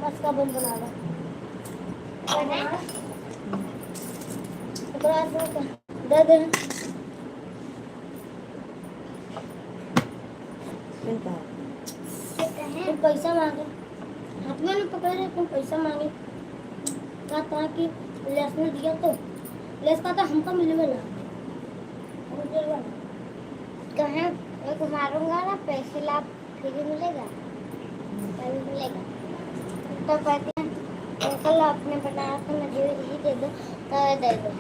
इसका बन बना दो दे दे फिर पैसा मांगे हाथ में नहीं पकड़ रहे तुम पैसा मांगे कहा कि लेस ने दिया तो लेस का तो हमको मिलेगा ना कहे एक मारूंगा ना पैसे लाभ फ्री मिलेगा कभी मिलेगा तो कहते हैं कल आपने बनाया तो मुझे यही दे दो तो दे दो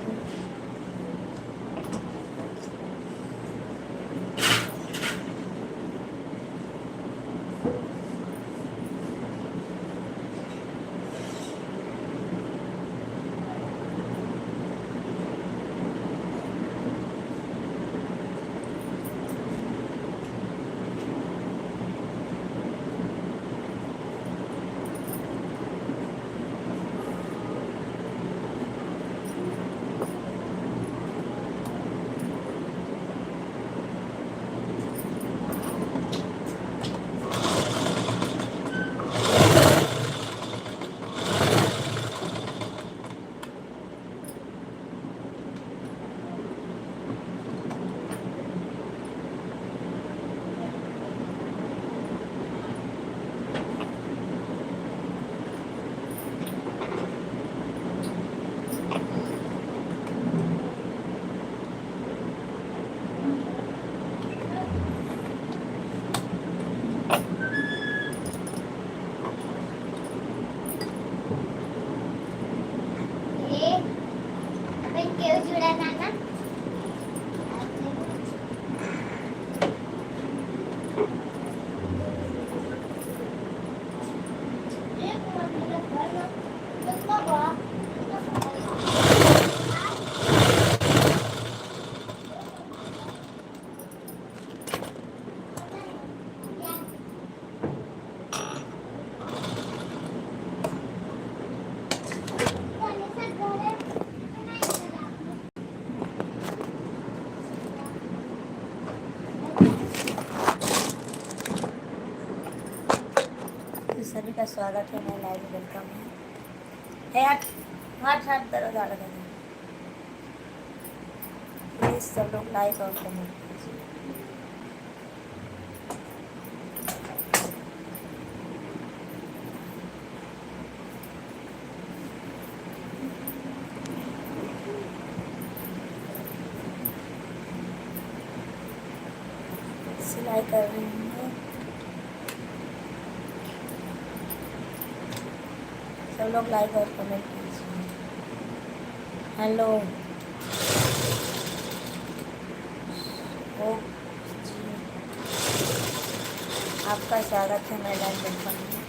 सभी का स्वागत है। मैं लाइव वेलकम है हाथ दर्द आ रहा है। प्लीज सब लोग लाइक और कमेंट कीजिए। सिलाई कर रही हूँ। सब लोग लाइक और कमेंट कीजिए। हेलो ओ जी, आपका स्वागत है। मैं लाइव वेलकम हूँ।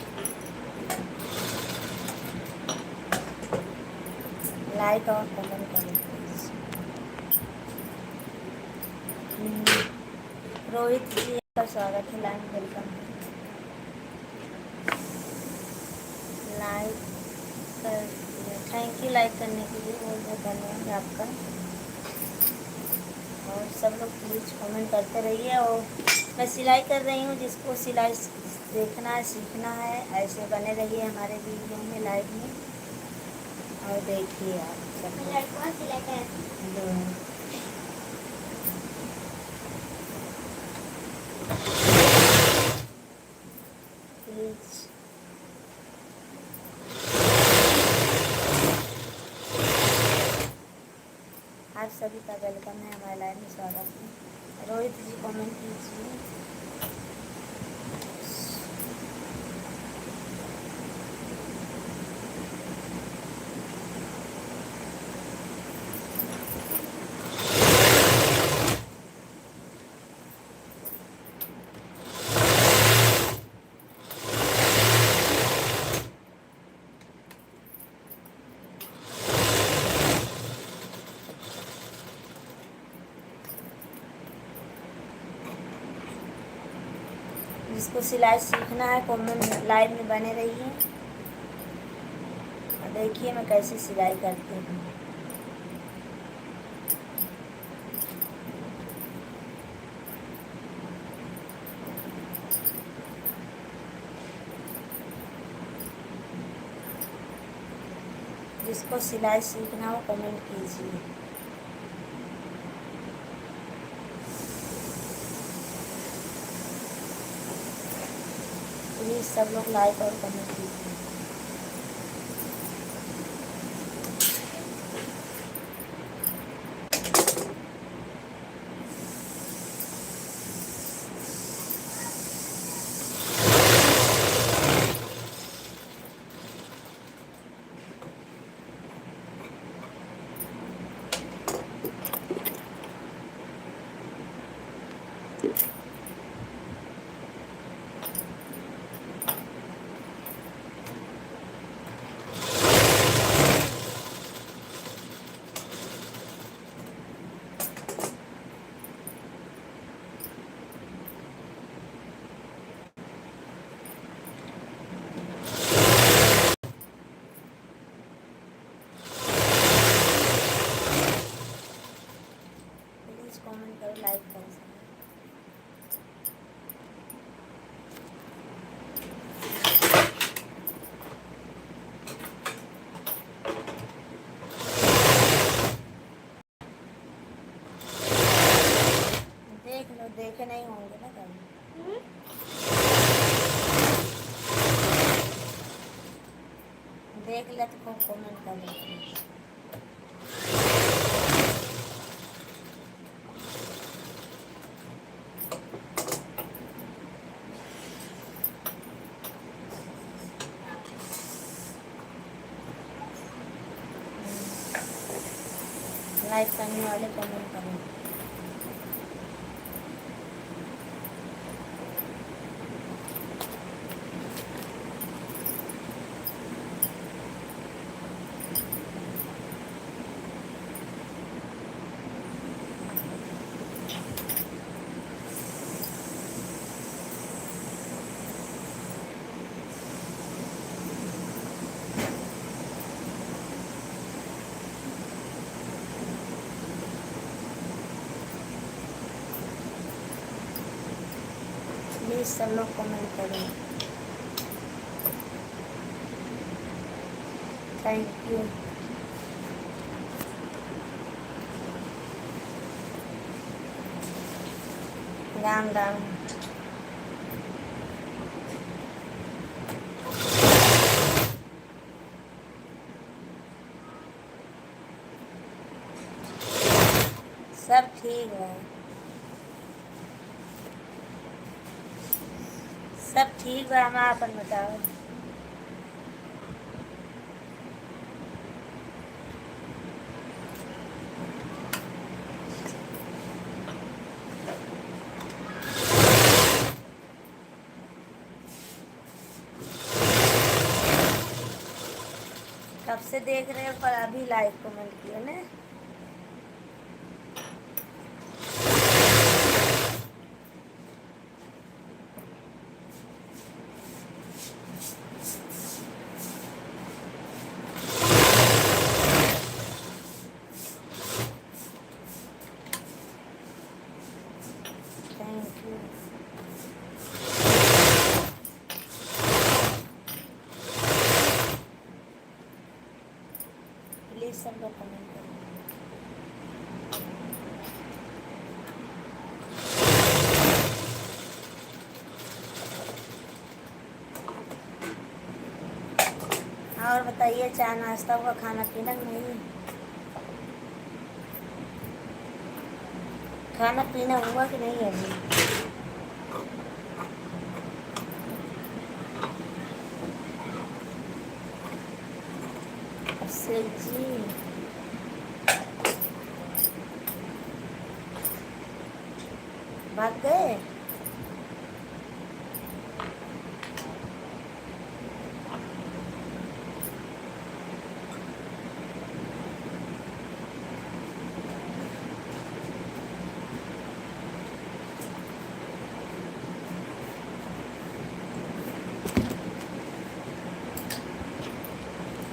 लाइक और कमेंट करें प्लीज। रोहित जी आपका स्वागत है। लाइव वेलकम है। लाइक थैंक यू लाइक करने के लिए बहुत बहुत धन्यवाद आपका। और सब लोग प्लीज कमेंट करते रहिए। और मैं सिलाई कर रही हूँ, जिसको सिलाई देखना है सीखना है ऐसे बने रहिए हमारे वीडियो में लाइव में और देखिए आप सब प्लीज। आप सभी का वेलकम है। हमारे लाइव में स्वागत है। रोहित जी कमेंट कीजिए। जिसको सिलाई सीखना है कमेंट लाइव में बने रहिए और देखिए मैं कैसे सिलाई करती हूँ। जिसको सिलाई सीखना हो कमेंट कीजिए। प्लीज़ सब लोग लाइक और कमेंट कीजिए। प्लीज़ कमेंट करो, लाइक करो। देख लो, देखे नहीं होंगे ना कभी। देख ले तो कमेंट कर दो। लाइक करने वाले कमेंट करें। प्लीज़ सब लोग कमेंट करें। Thank you. राम राम। सब ठीक है, सब ठीक बा। हम अपन बताओ। कब से देख रहे हो पर अभी लाइक कमेंट किया ना। Thank you. प्लीज़ सब लोग कमेंट करें। और बताइए, चाय नाश्ता हुआ, खाना पीना नहीं? खाना पीना हुआ कि नहीं अभी? जी भाग गए।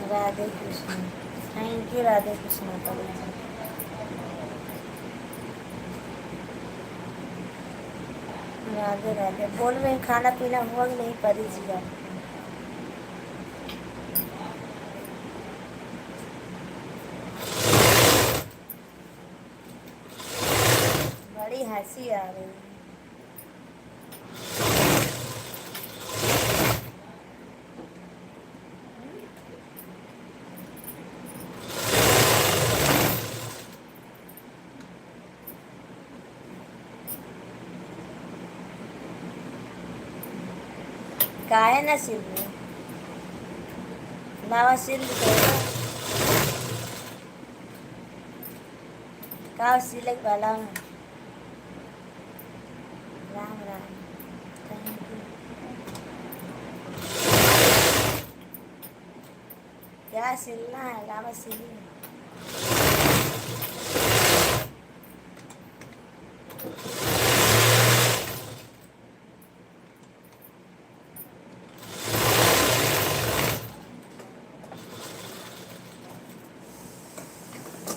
राधे कृष्ण। Thank you Radhe Krishna. राधे राधे। बोल रहे हैं खाना पीना हुआ कि नहीं परी जी? हंसी आ रही है। काहे ना सिल रही? लावा सिल दो। का सिलक वाला है। राम राम। Thank you. क्या सिलना है? लावा सिली।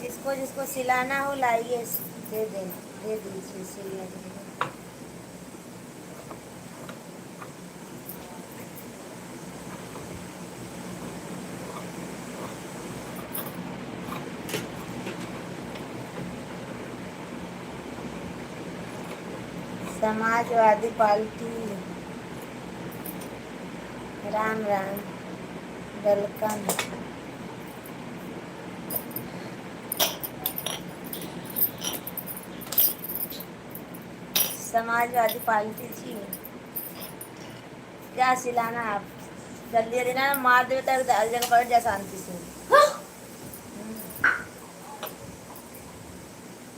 जिसको जिसको सिलाना हो लाइए, दे दीजिए सिलने के लिए। Samajwadi Party. Ram Ram. Welcome. Samajwadi Party ji, क्या सिलाना आप? जल्दी जल्दी ना मार दे तो जगह बैठ जा शांति से।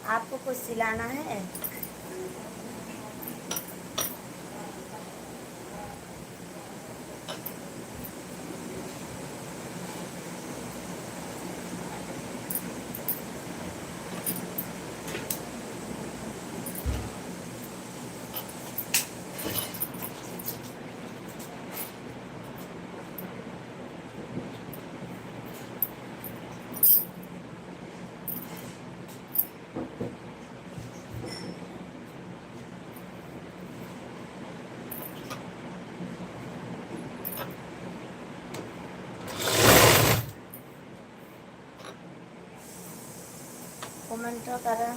आपको कुछ सिलाना है? कमेंट करें।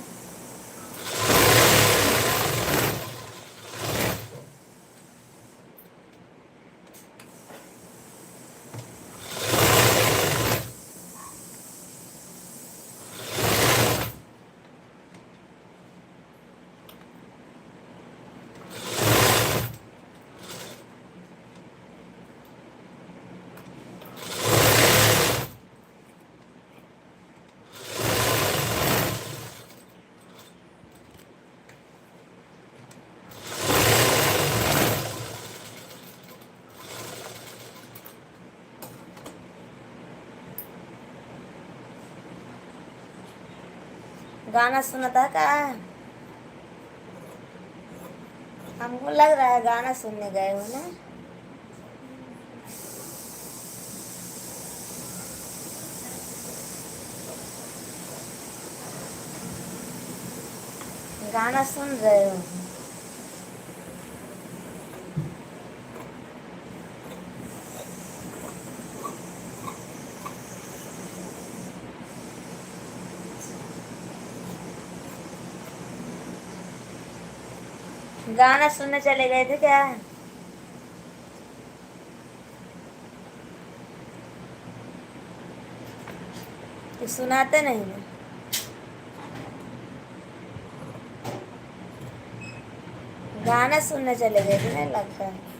गाना सुना था क्या? हमको लग रहा है गाना सुनने गए हो ना। गाना सुन रहे हो? गाना सुनने चले गए थे क्या? तो सुनाते नहीं ना। गाना सुनने चले गए थे नहीं लगता है।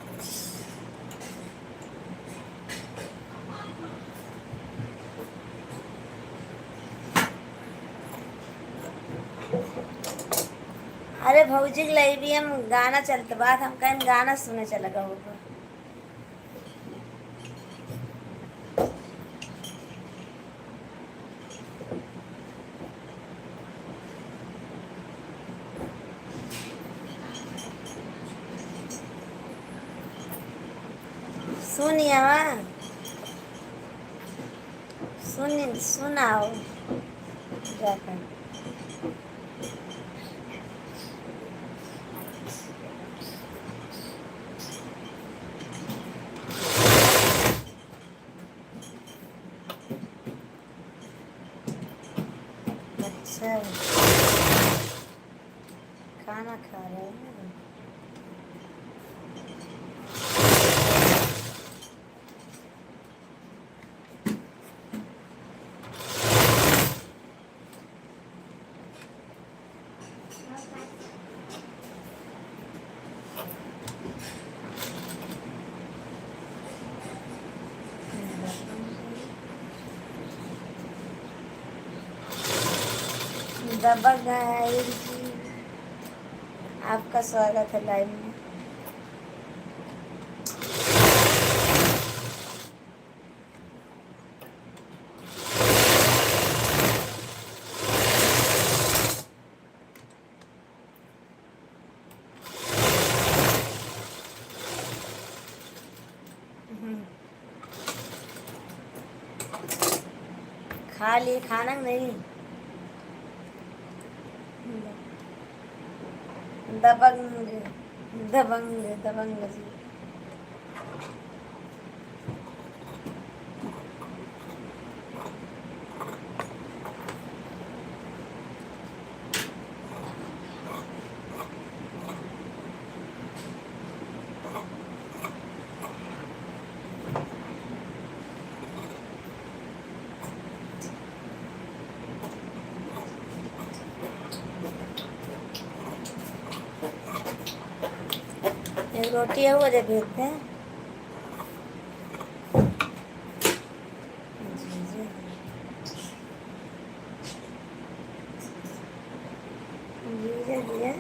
अरे भौजी के लिए भी हम गाना चलते बात हम कहीं गाना सुनने चला गया होगा। सुनिए वहाँ सुनाओ जाकर। अच्छा खाना खाना खा रहे हैं। दबंग गाइस जी, आपका स्वागत है लाइव में। खा लिए खाना नहीं? दबंग दबंग दबंग जी। एक रोटी है वो दे भेजते हैं। जी जी जी जी जी।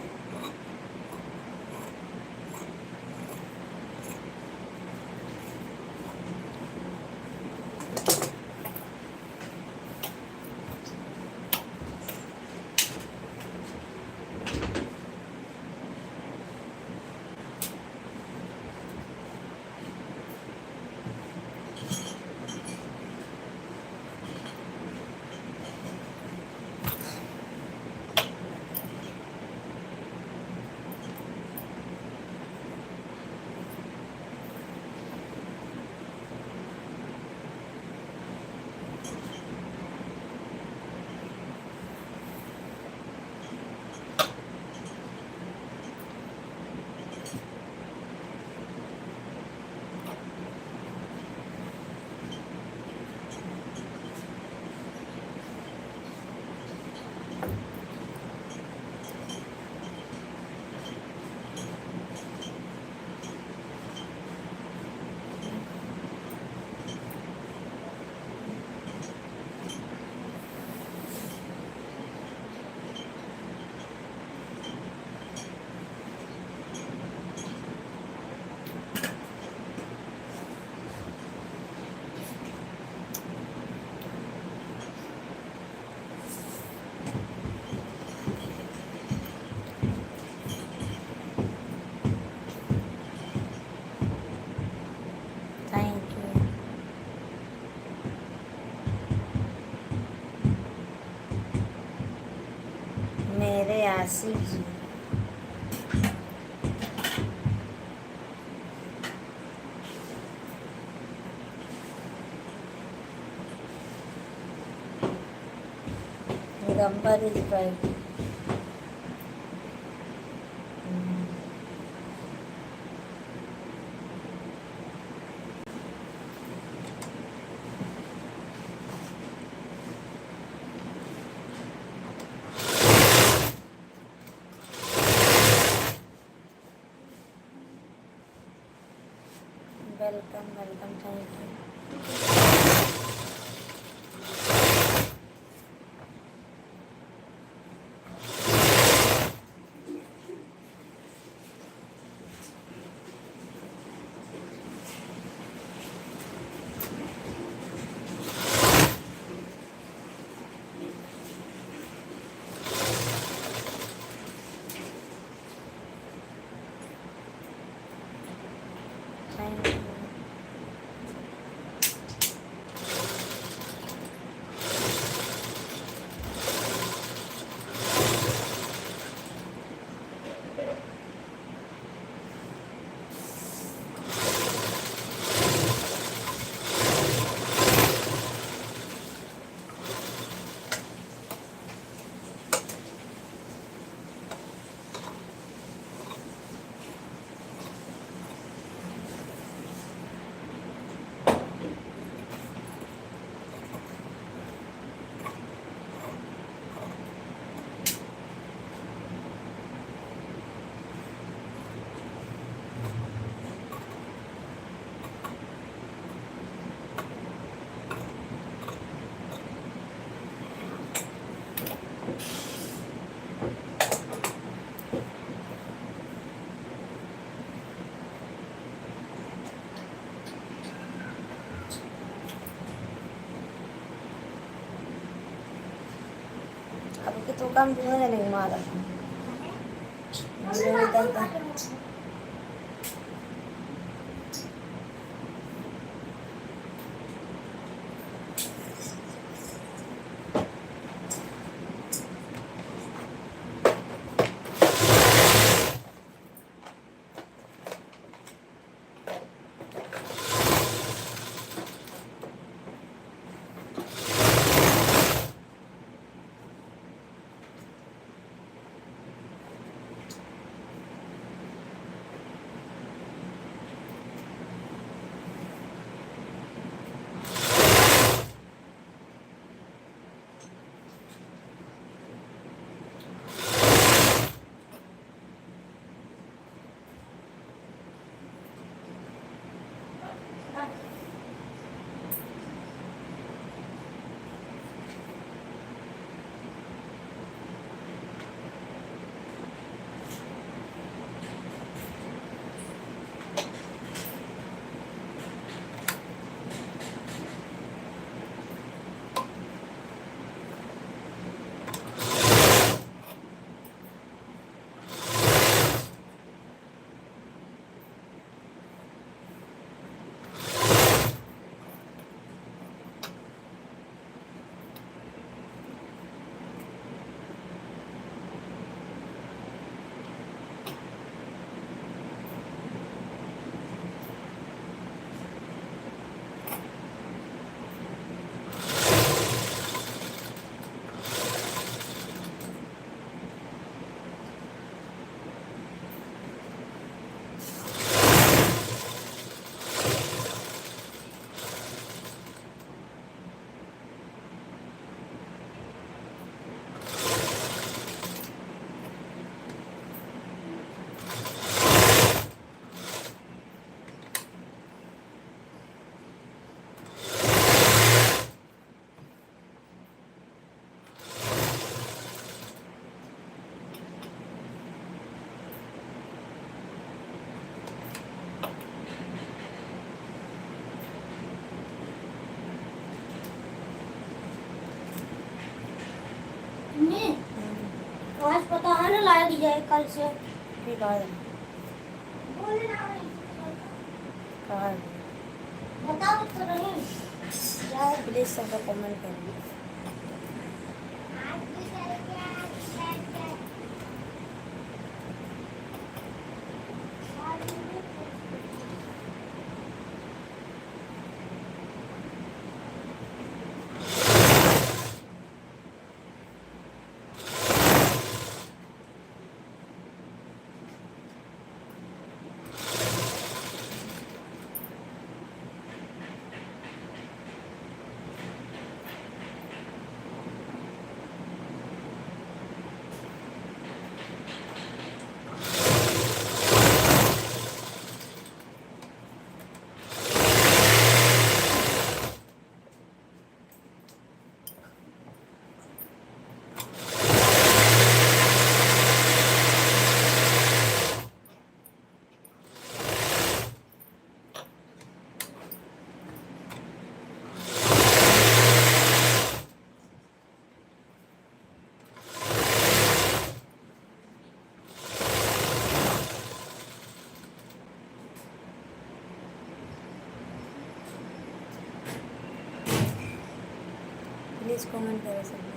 Thank you. मेरे Asif ji, Digambar is back. Welcome welcome, thank you. Thank you. कि तो कम जो है नहीं मारा आज पता है ना लाइट जाए कल से। ठीक है बोले ना भाई। कहा बताओ तो नहीं। यार प्लीज सबका कमेंट करिए आज भी करेंगे प्लीज कमेंट करो सब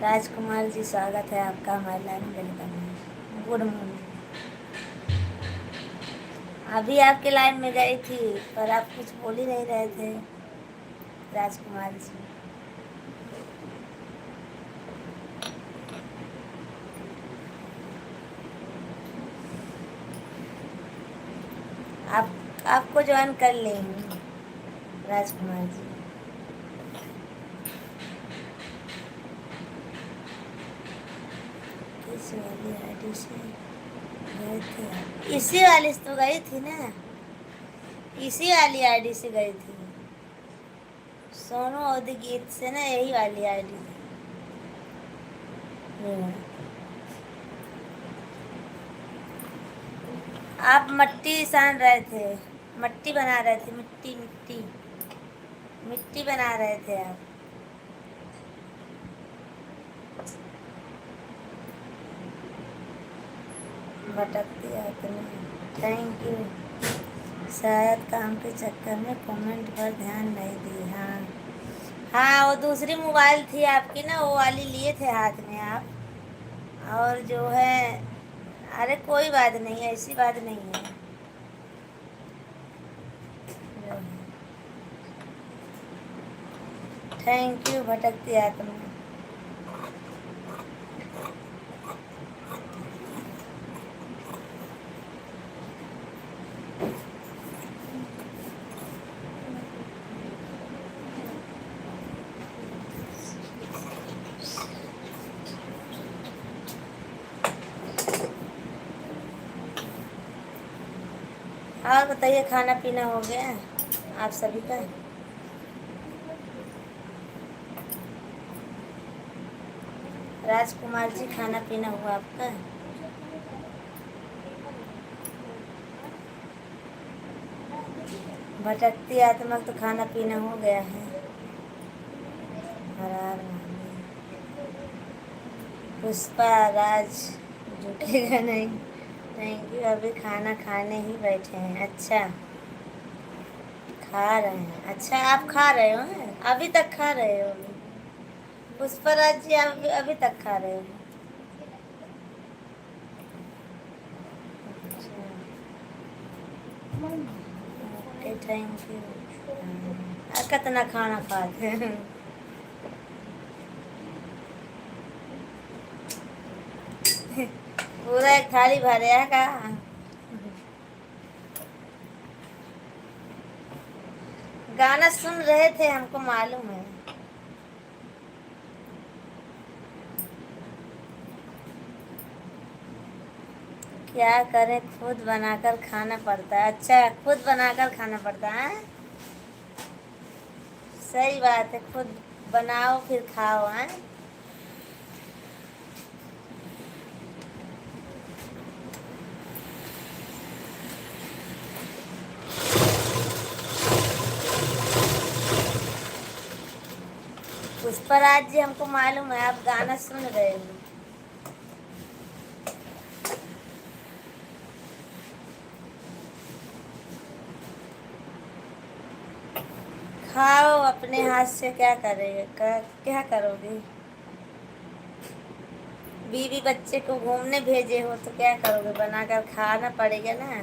राजकुमार जी स्वागत है आपका हमारे लाइव में वेलकम है। Good morning. अभी आपके लाइन में गई थी पर आप कुछ बोल ही नहीं रहे थे राजकुमार जी। आपको ज्वाइन कर लेंगे राजकुमार जी। इस वाली आईडी से गए थे, इसी वाली से तो गई थी ना, इसी वाली आईडी से गई थी। सोनू और गीत से ना यही वाली आईडी है। आप मट्टी सान रहे थे, मट्टी बना रहे थे, मिट्टी मिट्टी मिट्टी बना रहे थे आप। भटकती आत्मा, थैंक यू। शायद काम के चक्कर में कमेंट पर ध्यान नहीं दी। हाँ हाँ, वो दूसरी मोबाइल थी आपकी ना, वो वाली लिए थे हाथ में आप। और जो है, अरे कोई बात नहीं, ऐसी बात नहीं है। थैंक यू भटकती आत्मा। और बताइए, खाना पीना हो गया आप सभी का? राजकुमार जी, खाना पीना हुआ आपका? भटकती आत्मा तो खाना पीना हो गया है। हर हर महादेव। पुष्पा राज झुकेगा नहीं। Thank you. अभी खाना खाने ही बैठे हैं। अच्छा, खा रहे हैं। अच्छा, आप खा रहे हो? अभी तक खा रहे हो? पुष्पराज जी, आप अभी तक खा रहे हो? Okay, thank you. कितना खाना खाते हैं? पूरा एक थाली भरे है का? गाना सुन रहे थे, हमको मालूम है। क्या करें, खुद बनाकर खाना पड़ता है। अच्छा, खुद बनाकर खाना पड़ता है। सही बात है, खुद बनाओ फिर खाओ। हैं? पुष्पराज जी, हमको मालूम है आप गाना सुन रहे हो। खाओ अपने हाथ से, क्या करेंगे, क्या करोगे? बीवी बच्चे को घूमने भेजे हो तो क्या करोगे, बनाकर खाना पड़ेगा ना।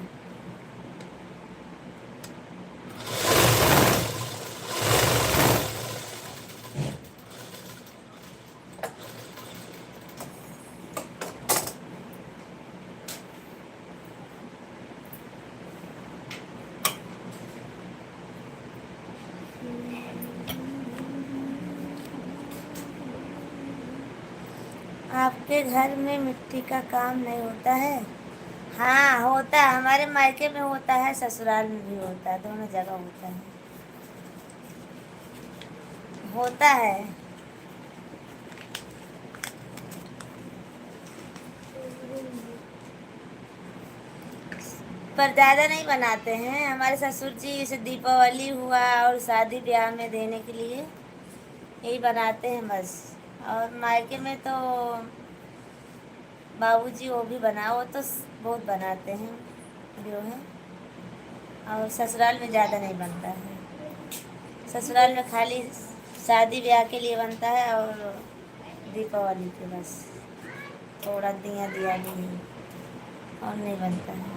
आपके घर में मिट्टी का काम नहीं होता है? हाँ होता है, हमारे मायके में होता है, ससुराल में भी होता है, दोनों जगह होता है। होता है। पर ज़्यादा नहीं बनाते हैं। हमारे ससुर जी जैसे दीपावली हुआ और शादी ब्याह में देने के लिए यही बनाते हैं बस। और मायके में तो बाबूजी वो भी वो तो बहुत बनाते हैं जो है। और ससुराल में ज़्यादा नहीं बनता है। ससुराल में खाली शादी ब्याह के लिए बनता है और दीपावली के बस थोड़ा दिया भी है, और नहीं बनता है।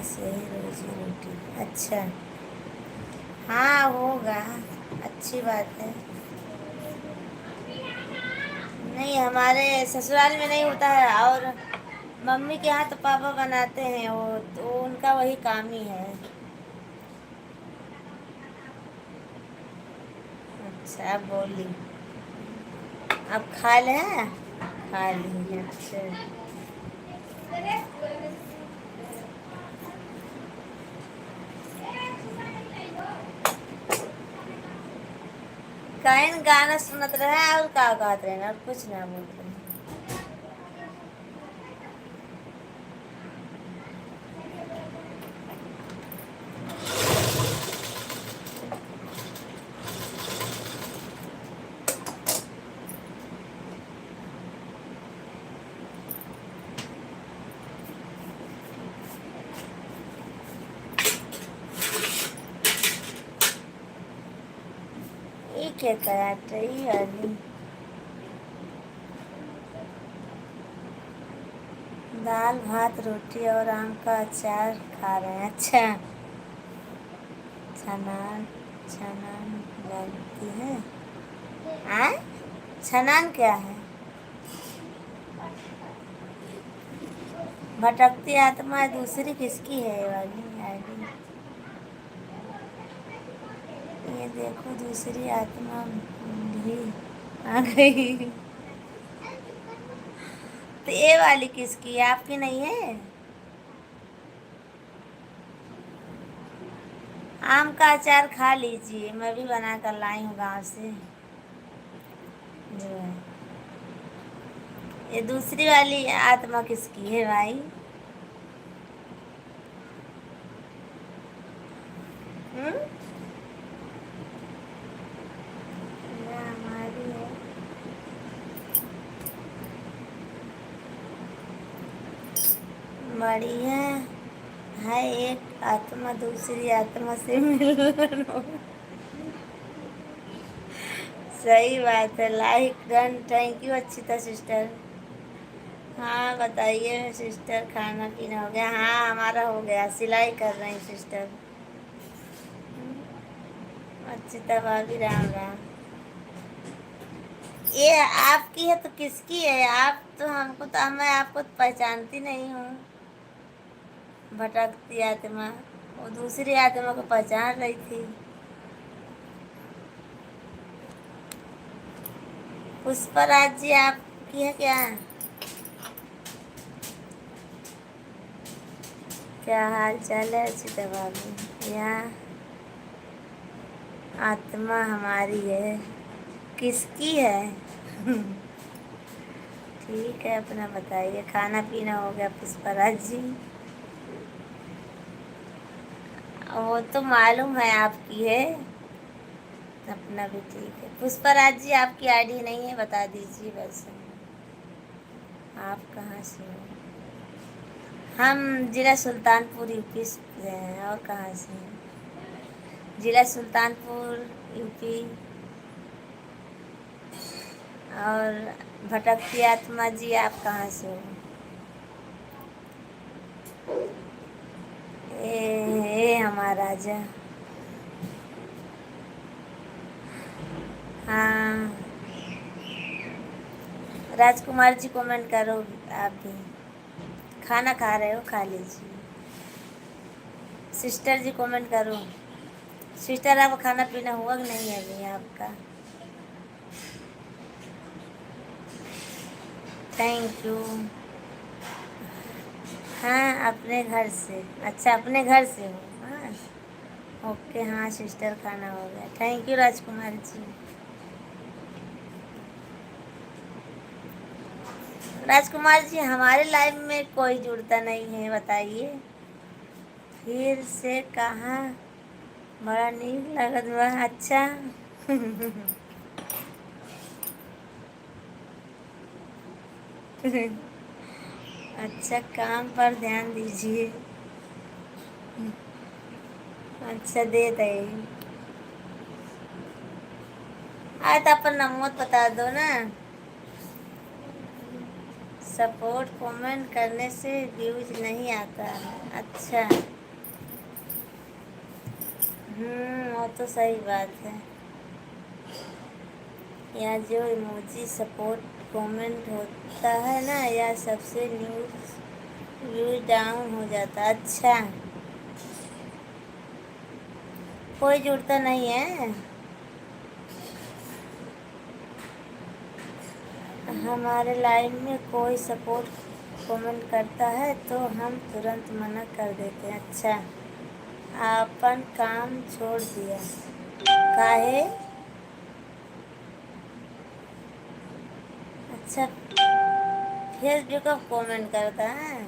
बस यही रोजी रोटी। अच्छा, हाँ होगा, अच्छी बात है। नहीं, हमारे ससुराल में नहीं होता है, और मम्मी के यहाँ तो पापा बनाते हैं, वो तो उनका वही काम ही है। अच्छा, अब बोली, अब खा ले हैं? खा ली है, अच्छा। कहीं गाना सुनत रहे और का गात रहे और कुछ ना बोलते। ये क्या कराटे ये वाली दाल भात रोटी और आम का अचार खा रहे हैं। अच्छा, छनान छनान बनती है। आ? छनान क्या है? भटकती आत्मा दूसरी किसकी है ये वाली आईडी? ये देखो, दूसरी आत्मा भी आ गई। तो ये वाली किसकी है? आपकी नहीं है? आम का अचार खा लीजिए, मैं भी बना कर लाई हूँ गाँव से जो है। ये दूसरी वाली आत्मा किसकी है भाई? हम्म, ये हमारी है। बढ़िया है, एक आत्मा दूसरी आत्मा से मिलन हो। सही बात है, लाइक डन, थैंक यू अच्छी सिस्टर। हाँ बताइए सिस्टर, खाना पीना हो गया? हाँ हमारा हो गया, सिलाई कर रहे हैं सिस्टर। अच्छी भाभी, राम राम। ये आपकी है तो किसकी है? आप तो हमको तो, मैं आपको तो पहचानती नहीं हूँ। भटकती आत्मा, वो दूसरी आत्मा को पहचान रही थी। पुष्पराज जी आपकी है क्या? क्या हाल चाल है अच्छी भाभी? यहाँ आत्मा हमारी है, किसकी है? ठीक है, अपना बताइए, खाना पीना हो गया पुष्पराज जी? वो तो मालूम है आपकी है, अपना भी ठीक है। पुष्पराज जी आपकी आईडी नहीं है, बता दीजिए बस। आप कहाँ से हो? हम जिला सुल्तानपुर यूपी से हैं। और कहाँ से हैं? जिला सुल्तानपुर यूपी। और भटकती आत्मा जी आप कहाँ से हो? ए हमारा राजा। हाँ राजकुमार जी कमेंट करो, आप भी खाना खा रहे हो, खा लीजिए। सिस्टर जी कमेंट करो। सिस्टर आपका खाना पीना हुआ कि नहीं है अभी आपका? Thank you. हाँ अपने घर से। अच्छा अपने घर से हो? हाँ ओके, हाँ सिस्टर खाना हो गया, थैंक यू राजकुमार जी। राजकुमार जी हमारे लाइफ में कोई जुड़ता नहीं है, बताइए फिर से कहाँ? बड़ा नीक लगत बा। अच्छा। अच्छा, काम पर ध्यान दीजिए। अच्छा दे दे। तो अपन नंबर बता दो ना, सपोर्ट कमेंट करने से व्यूज नहीं आता है। अच्छा, वो तो सही बात है। या जो इमोजी सपोर्ट कमेंट होता है ना, या सबसे व्यूज डाउन हो जाता है। अच्छा, कोई जुड़ता नहीं है। हमारे लाइव में कोई सपोर्ट कमेंट करता है तो हम तुरंत मना कर देते हैं। अच्छा, अपन काम छोड़ दिया काहे? अच्छा, फेसबुक पर कमेंट करता है।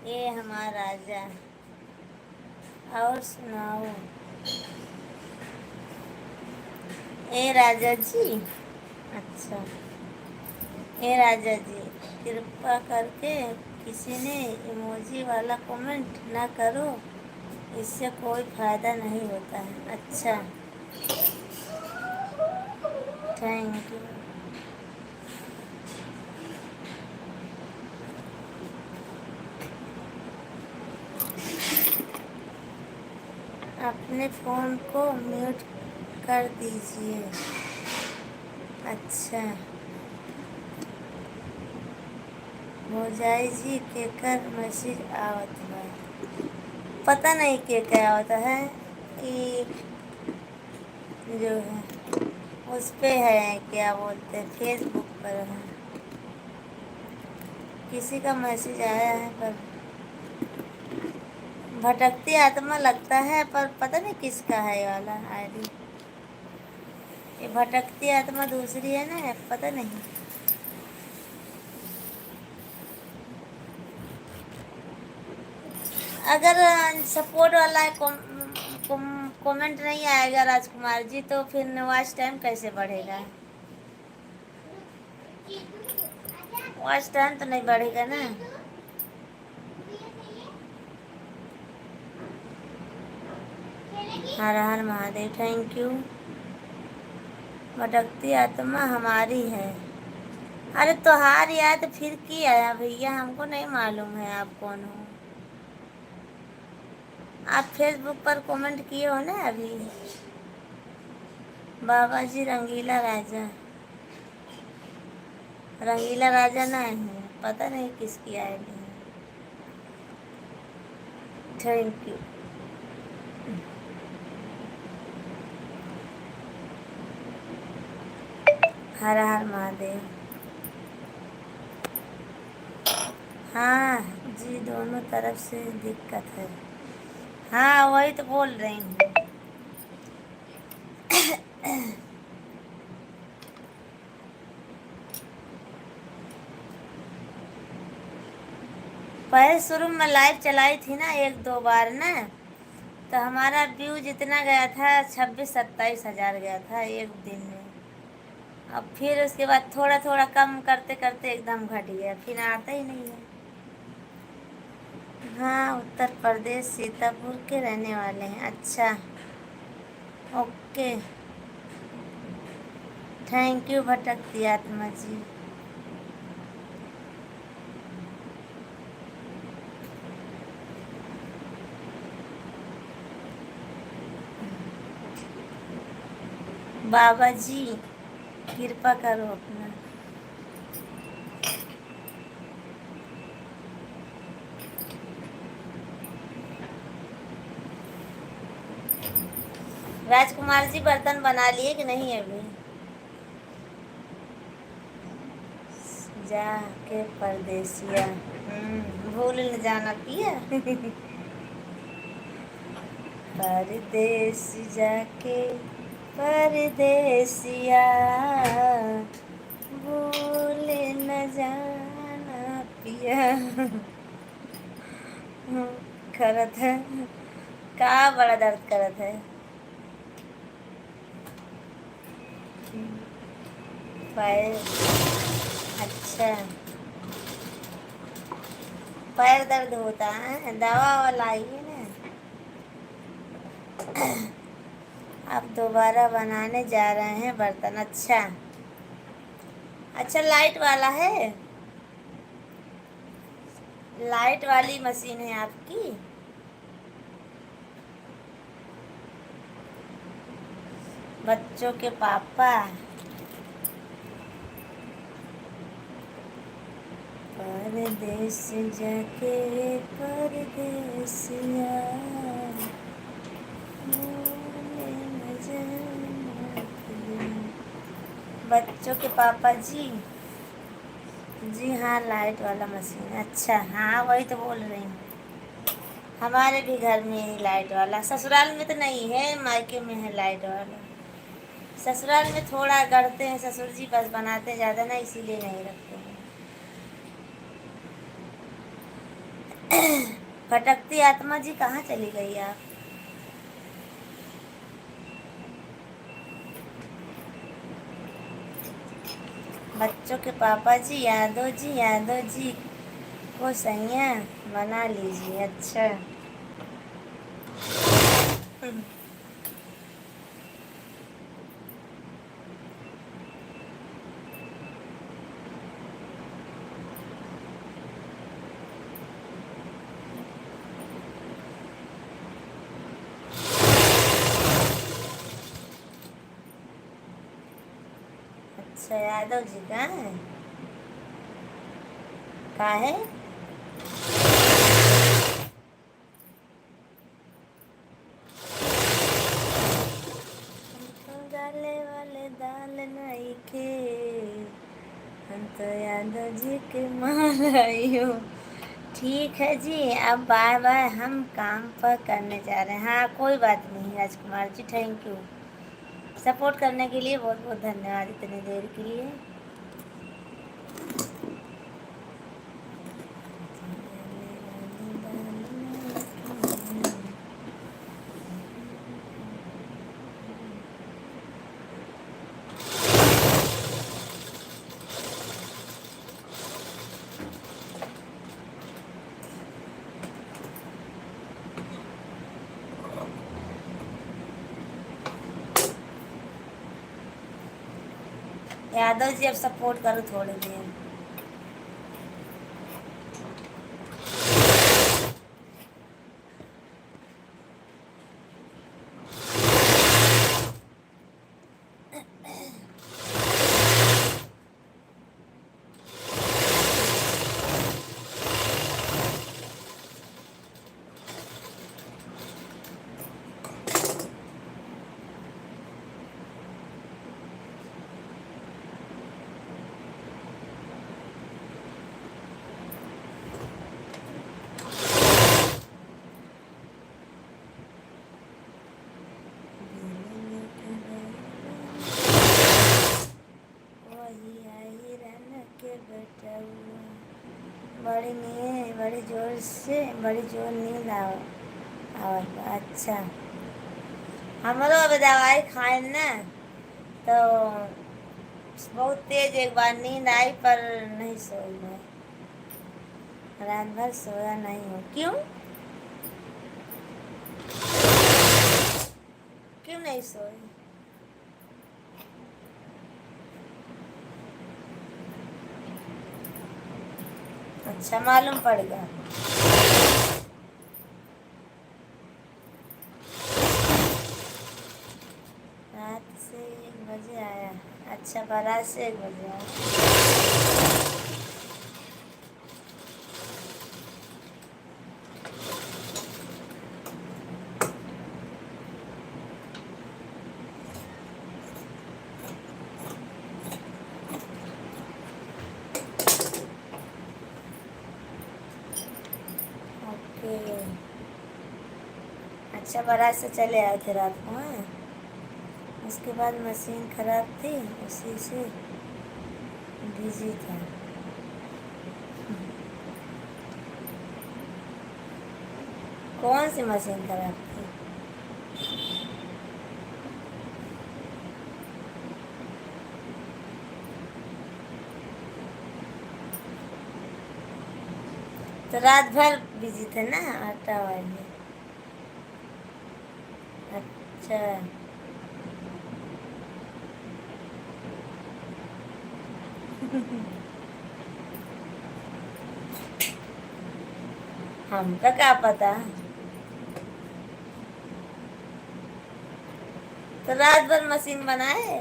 ये हमारा राजा। और सुनाओ। ए राजा जी। अच्छा, ए राजा जी, कृपा करके किसी ने इमोजी वाला कमेंट ना करो, इससे कोई फायदा नहीं होता है। अच्छा, थैंक यू। अपने फ़ोन को म्यूट कर दीजिए। अच्छा, हो जाए जी केकर मैसेज आवत है। पता नहीं के क्या होता है। ये जो है उस पे है, क्या बोलते हैं, फेसबुक पर है। किसी का मैसेज आया है पर भटकती आत्मा लगता है, पर पता नहीं किसका है ये वाला आईडी। ये भटकती आत्मा दूसरी है ना, पता नहीं। अगर सपोर्ट वाला कमेंट नहीं आएगा राजकुमार जी, तो फिर वॉच टाइम कैसे बढ़ेगा? वॉच टाइम तो नहीं बढ़ेगा ना। हर हर महादेव, थैंक यू। भटकती आत्मा हमारी है। अरे तो हार यार, तो फिर की आया भैया, हमको नहीं मालूम है आप कौन हो। आप फेसबुक पर कमेंट किए हो ना अभी। बाबा जी रंगीला राजा, रंगीला राजा नहीं है, पता नहीं किसकी आईडी है। Thank you. हर हर महादेव। हाँ जी, दोनों तरफ से दिक्कत है। हाँ वही तो बोल रही हूँ। पहले शुरू में लाइव चलाई थी ना, एक दो बार ना, तो हमारा व्यू जितना गया था 26-27 हज़ार गया था एक दिन में। अब फिर उसके बाद थोड़ा थोड़ा कम करते करते एकदम घट गया, फिर आता ही नहीं है। हाँ, उत्तर प्रदेश सीतापुर के रहने वाले हैं। अच्छा, ओके, थैंक यू भटकती आत्मा जी। बाबा जी कृपा करो अपना। राजकुमार जी बर्तन बना लिए कि नहीं अभी? जाके परदेसिया, भूल न जाना पिया। परदेस जाके परदेसिया, भूल न जाना पिया। करत है का बड़ा दर्द करत है। पैर, अच्छा, पैर दर्द होता है, दवा वाला आइए ना। आप दोबारा बनाने जा रहे हैं बर्तन। अच्छा, अच्छा लाइट वाला है, लाइट वाली मशीन है आपकी। बच्चों के पापा, परदेस जाके परदेसिया मोरे नजर मोतिया। बच्चों के पापा जी, जी हाँ लाइट वाला मशीन। अच्छा हाँ वही तो बोल रही हूँ, हमारे भी घर में है लाइट वाला। ससुराल में तो नहीं है, मायके में है लाइट वाला। ससुराल में थोड़ा गढ़ते हैं ससुर जी, बस बनाते ज़्यादा ना, इसीलिए नहीं रखते हैं। भटकती आत्मा जी कहाँ चली गई आप? बच्चों के पापा जी, यादव जी को सैया बना लीजिए। अच्छा अच्छा यादव जी कहाँ है? कहाँ है? डाले वाले दाल नहीं के, हम तो यादव जी के माराइयो। ठीक है जी, अब बाय बाय, हम काम पर करने जा रहे हैं। हाँ कोई बात नहीं Rajkumar ji, thank you, support करने के लिए बहुत बहुत धन्यवाद इतनी देर के लिए। यादव जी अब सपोर्ट करो थोड़ी देर। बड़ी जोर नींद आवत। अच्छा हमरो अब दवाई खाए ना, तो बहुत तेज एक बार नींद आई, पर नहीं सोई मैं, रात भर सोया नहीं हूँ। क्यों क्यों नहीं सोई? अच्छा मालूम पड़ गया। रात से 1 बजे आया। अच्छा बारात से 1 बजे आया। ओके अच्छा बारात से चले आए थे रात को। हाँ उसके बाद मशीन खराब थी, उसी से बिजी था। कौन सी मशीन खराब थी? तो रात भर बिजी थे ना आटा वाली। अच्छा हमका क्या पता। तो रात भर मशीन बनाए।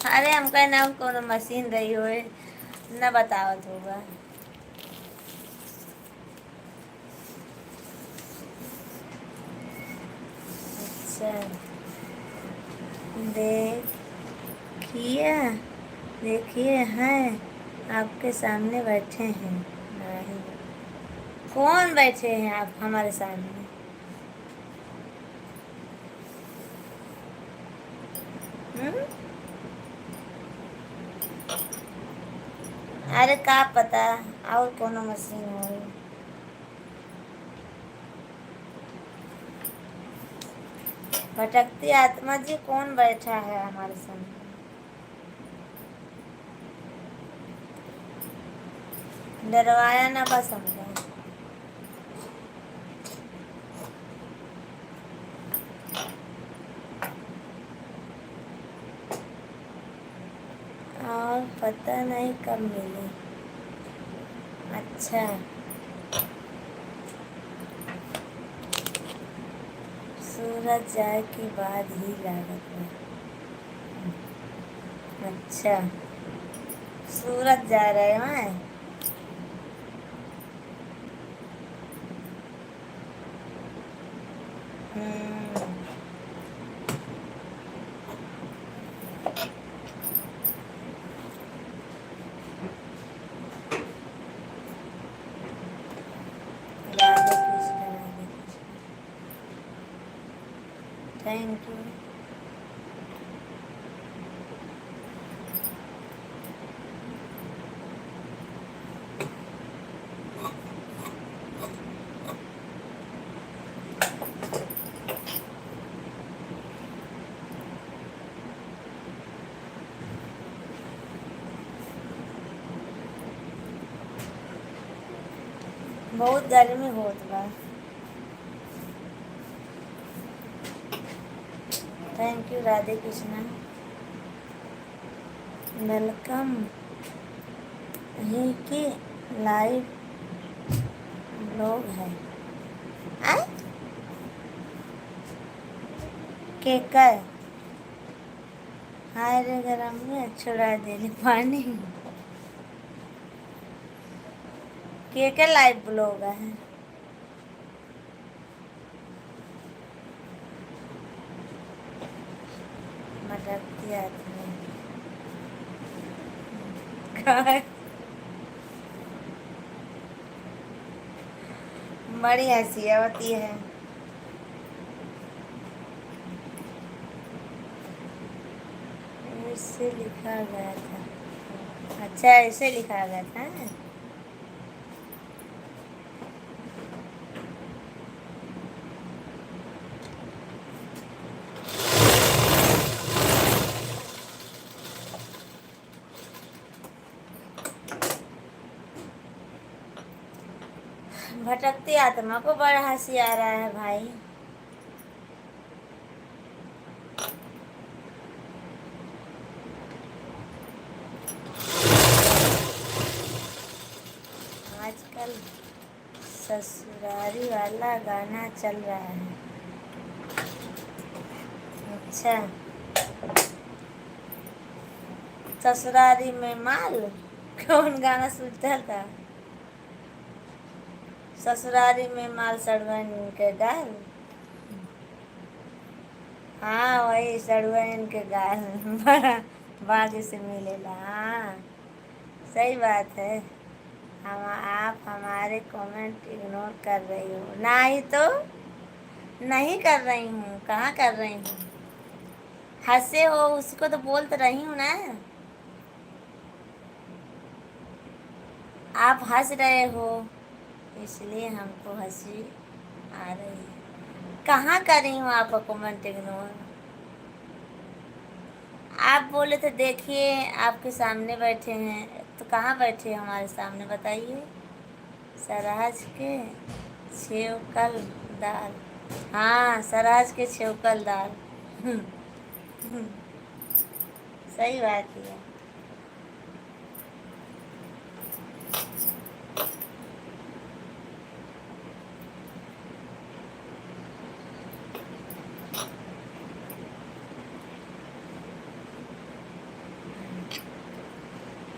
अरे हमका नाम कोनो मशीन रही हो न बतावत होगा। अच्छा देखिए देखिए हैं आपके सामने बैठे हैं। नहीं, कौन बैठे हैं आप हमारे सामने? हम्म? अरे का पता और कोनो मशीन हो। भटकती आत्मा जी कौन बैठा है हमारे सामने? डरवाया ना बस हमको। और पता नहीं कब मिले। अच्छा सूरज जाए के बाद ही लागत है। अच्छा सूरज जा रहे हैं। हम्म, राधे कृष्ण राधे कृष्ण। Thank you. बहुत गर्मी होत बा। Thank you Radhe Krishna. Welcome ही की लाइव ब्लॉग है। आ? केकर हाय रे गरम में छुड़ा देने पानी। केकर लाइव ब्लॉग है। भटकती आत्मा का- बड़ी हंसी होती है। इससे लिखा गया था। अच्छा ऐसे लिखा गया था। भटकती आत्मा को बड़ा हंसी आ रहा है भाई। आजकल ससुरारी वाला गाना चल रहा है। अच्छा ससुरारी में माल कौन गाना सुनता था? ससुरारी में माल सड़वन के गाल। हाँ वही सड़वन के गाल बड़ा बाग से मिलेला। हाँ सही बात है। हम आप हमारे कमेंट इग्नोर कर रही हो। नहीं तो नहीं कर रही हूँ। कहाँ कर रही हूँ? हंसे हो उसको तो बोल तो रही हूँ ना। आप हंस रहे हो इसलिए हमको हंसी आ रही है। कहाँ कर रही हूँ आपका कमेंट इग्नोर? आप बोले थे देखिए आपके सामने बैठे हैं तो कहाँ बैठे हमारे सामने बताइए। सराज के सेव कल दाल हाँ, सराज के छौकल दाल। सही बात है।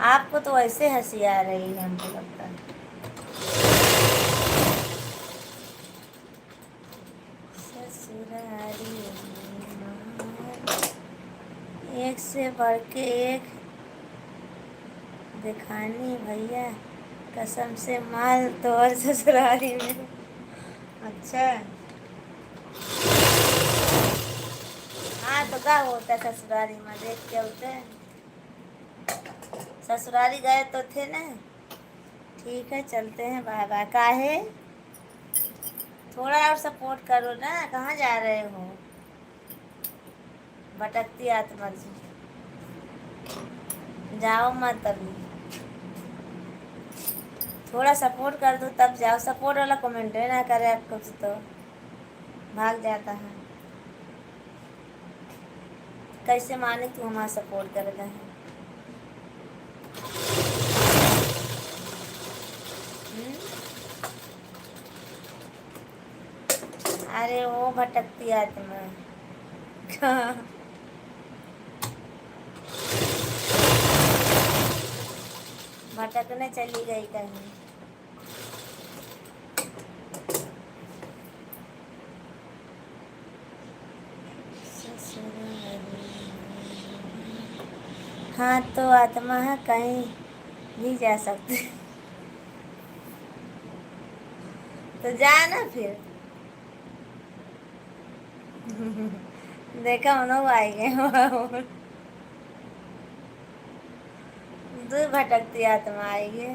आपको तो ऐसे हंसी आ रही है, हमको लगता है। ससुरारी माँ, एक से बढ़ के एक दिखानी भैया, कसम से माल तो और ससुरारी में। अच्छा, हाँ तो क्या होता है ससुरारी में, देख के होते हैं। ससुरारी गए तो थे ना। ठीक है, चलते हैं, बाय बाय। काहे, थोड़ा और सपोर्ट करो ना, कहाँ जा रहे हो भटकती आत्मा जी, जाओ मत अभी, थोड़ा सपोर्ट कर दो तब जाओ। सपोर्ट वाला कमेंट है ना करे आप कुछ तो भाग जाता है। कैसे माने तू हमारा सपोर्ट कर रहा है। अरे वो भटकती आत्मा। भटकने चली गई कहीं। हाँ तो आत्मा है, कहीं भी जा सकते। तो जा ना फिर। देखा उन्होंने आई गए। दूर भटकती आत्मा आई है।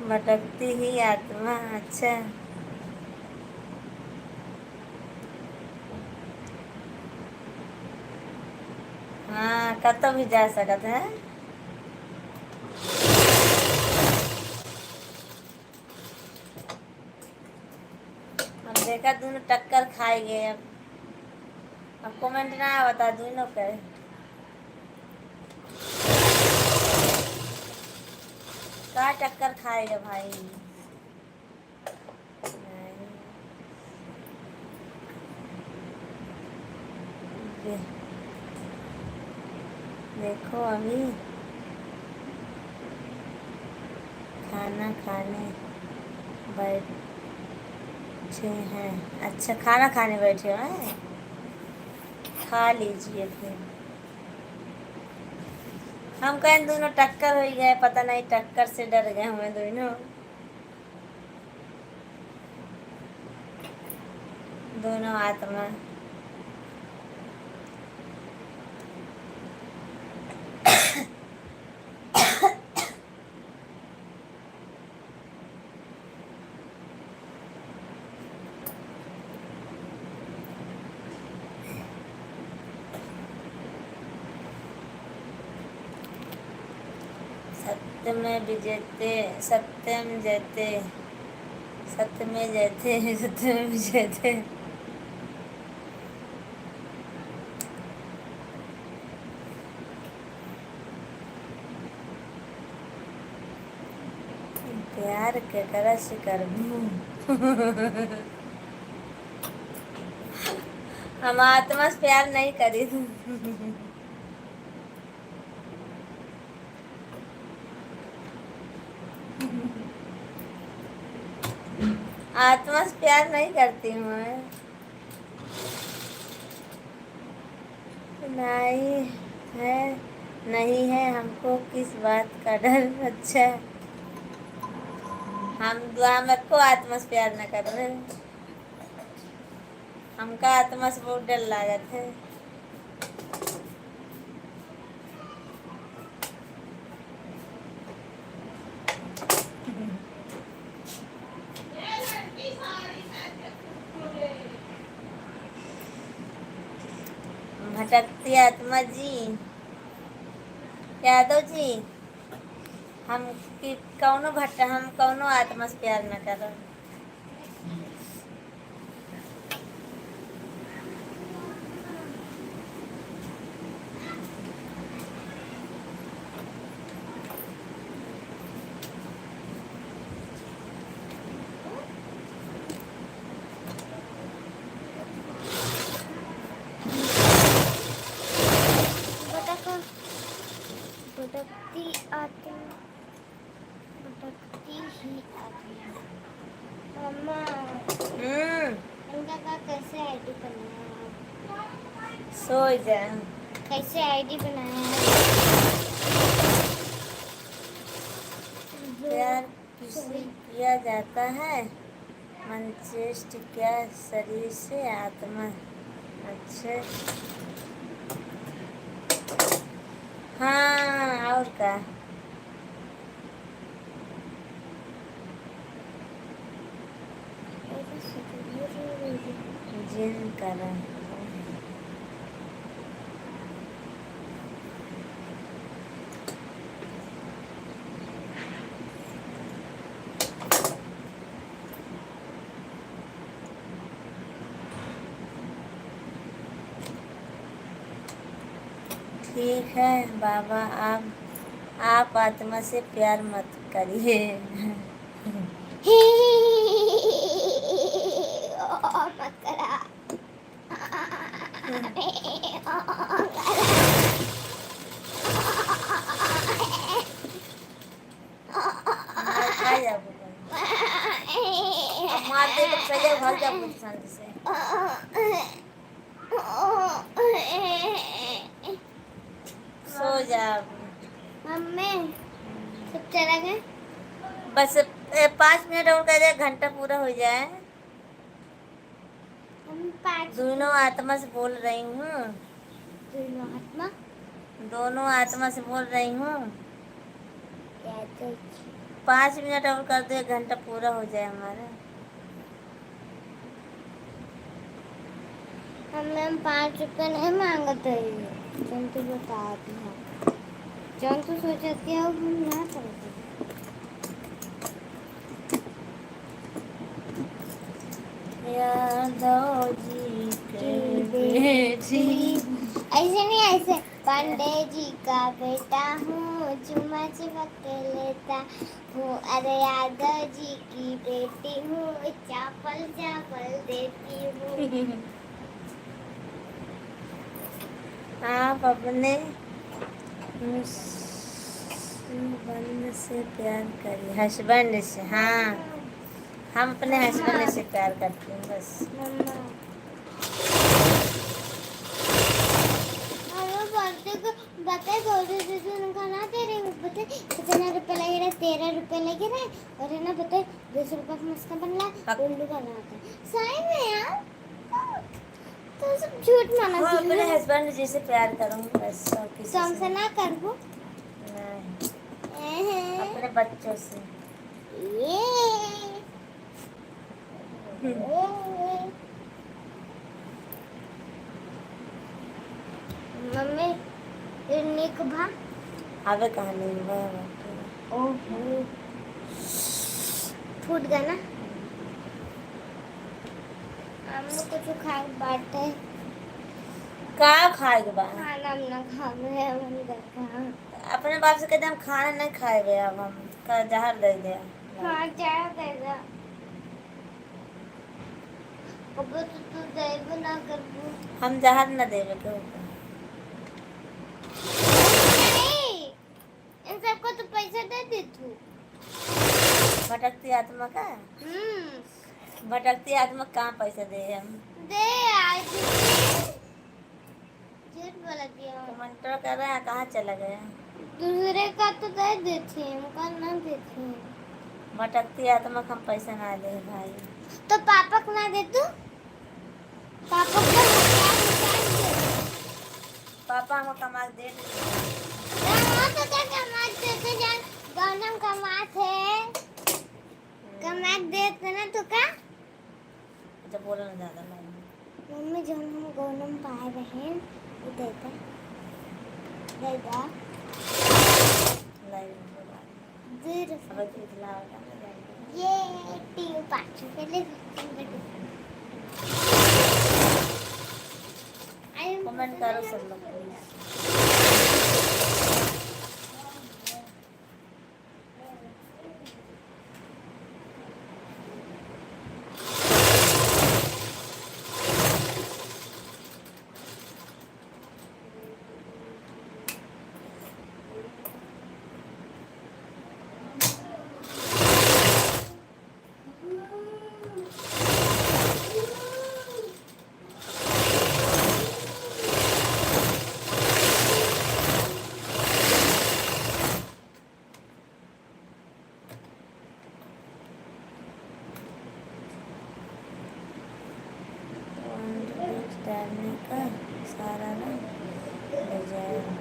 भटकती ही आत्मा, अच्छा। हाँ, कत भी जा सकत है। अब देखा दोनों टक्कर खाए गए। अब कमेंट ना बता दोनों के। क्या टक्कर खाएगा भाई। देखो अभी खाना खाने बैठे हैं। अच्छा, खाना खाने बैठे हैं, खा लीजिए फिर। हम कहें दोनों टक्कर हो गए, पता नहीं टक्कर से डर गए हमें दोनों। दोनों आत्मा। सत्यमेव विजयते, सत्यम जयते, सत्य में जयते, सत्य में विजयते। प्यार के करस करबू। हम आत्मा से प्यार नहीं करी। आत्मा से प्यार नहीं करती हूँ मैं। नहीं है, नहीं है हमको किस बात का डर। अच्छा, हम को आत्मा से प्यार न कर रहे, हमका आत्मा से बहुत डर लागत है। भटकती आत्मा जी, यादव जी, हम कि कौनो भट्टा हम कौनो आत्मा से प्यार न कर। भटकती आत्मा, भटकती ही आत्मा। मम्मा इनका का कैसे आईडी बनाया? सो जा। कैसे आईडी बनाया? प्यार किसी किया जाता है मंचेस्ट क्या शरीर से आत्मा। अच्छा हाँ और का जिन करा। ठीक है बाबा आप आत्मा से प्यार मत करिए। और मत करा। आ जा अब मार दे तो सही भाग जा शांति से। सो जा मम्मी सब चला गए। बस 5 मिनट और कर दे, घंटा पूरा हो जाए। दोनों आत्मा से बोल रही हूँ। दोनों आत्मा से बोल रही हूँ। 5 मिनट और कर दे, घंटा पूरा हो जाए हमारा। हम 5 रुपये नहीं मांगते जंतु बता दिया। जंतु सोचती है हम ना करते। यादव जी के बेटी। ऐसे नहीं, ऐसे पंडित जी का बेटा हूँ, चुम्मा चिपक के लेता हूँ। अरे यादव जी की बेटी हूँ, चापल चापल देती हूँ। आप अपने हस्बैंड से प्यार करिए। हस्बैंड से, हाँ हम अपने हस्बैंड से प्यार करते हैं बस। ना दे रहे बता कितना रुपए लगे रहे, 13 रुपए लगे रहे और है ना बता 200 रुपए का मस्का बन रहा उल्लू का नाता सही में यार। तो सब झूठ माना। हाँ अपने हस्बैंड जी से प्यार करूँगी बस और किसी से ना करबो नहीं अपने बच्चों से। मम्मी निक भा आवे कहाँ नहीं हुआ। ओहो फूट गया ना। हम लोग कुछ खा बाटे का खाएगा बा खाना ना खावे हम देखा अपने बाप से कहते हम खाना नहीं खाएंगे। अब हम का जहर दे दे। हाँ क्या देगा अब तो तू देबो ना करबो। हम जहर न देवे के ऊपर। इन सबको तो पैसा दे दे तू। भटकती आत्मा का भटकती आत्मा कहाँ पैसा दे हम दे आज झूठ बोला दिया। कमेंटर कर रहा है कहाँ चला गया। दूसरे का तो दे देती है हमका ना देती है। भटकती आत्मा का हम पैसा ना दे भाई। तो पापा को ना दे तू। पापा को पापा हमको कमा दे तो क्या कमाते तो जान गौनम कमाते कमा देते ना तो का जब बोला ना ज़्यादा मम्मी जब हम गौनम पाए रहे वो देता अब कितना होगा ये टीम 5 रुपये ले कमेंट करो सब लोग प्लीज। डालने का सारा ना हो जाएगा।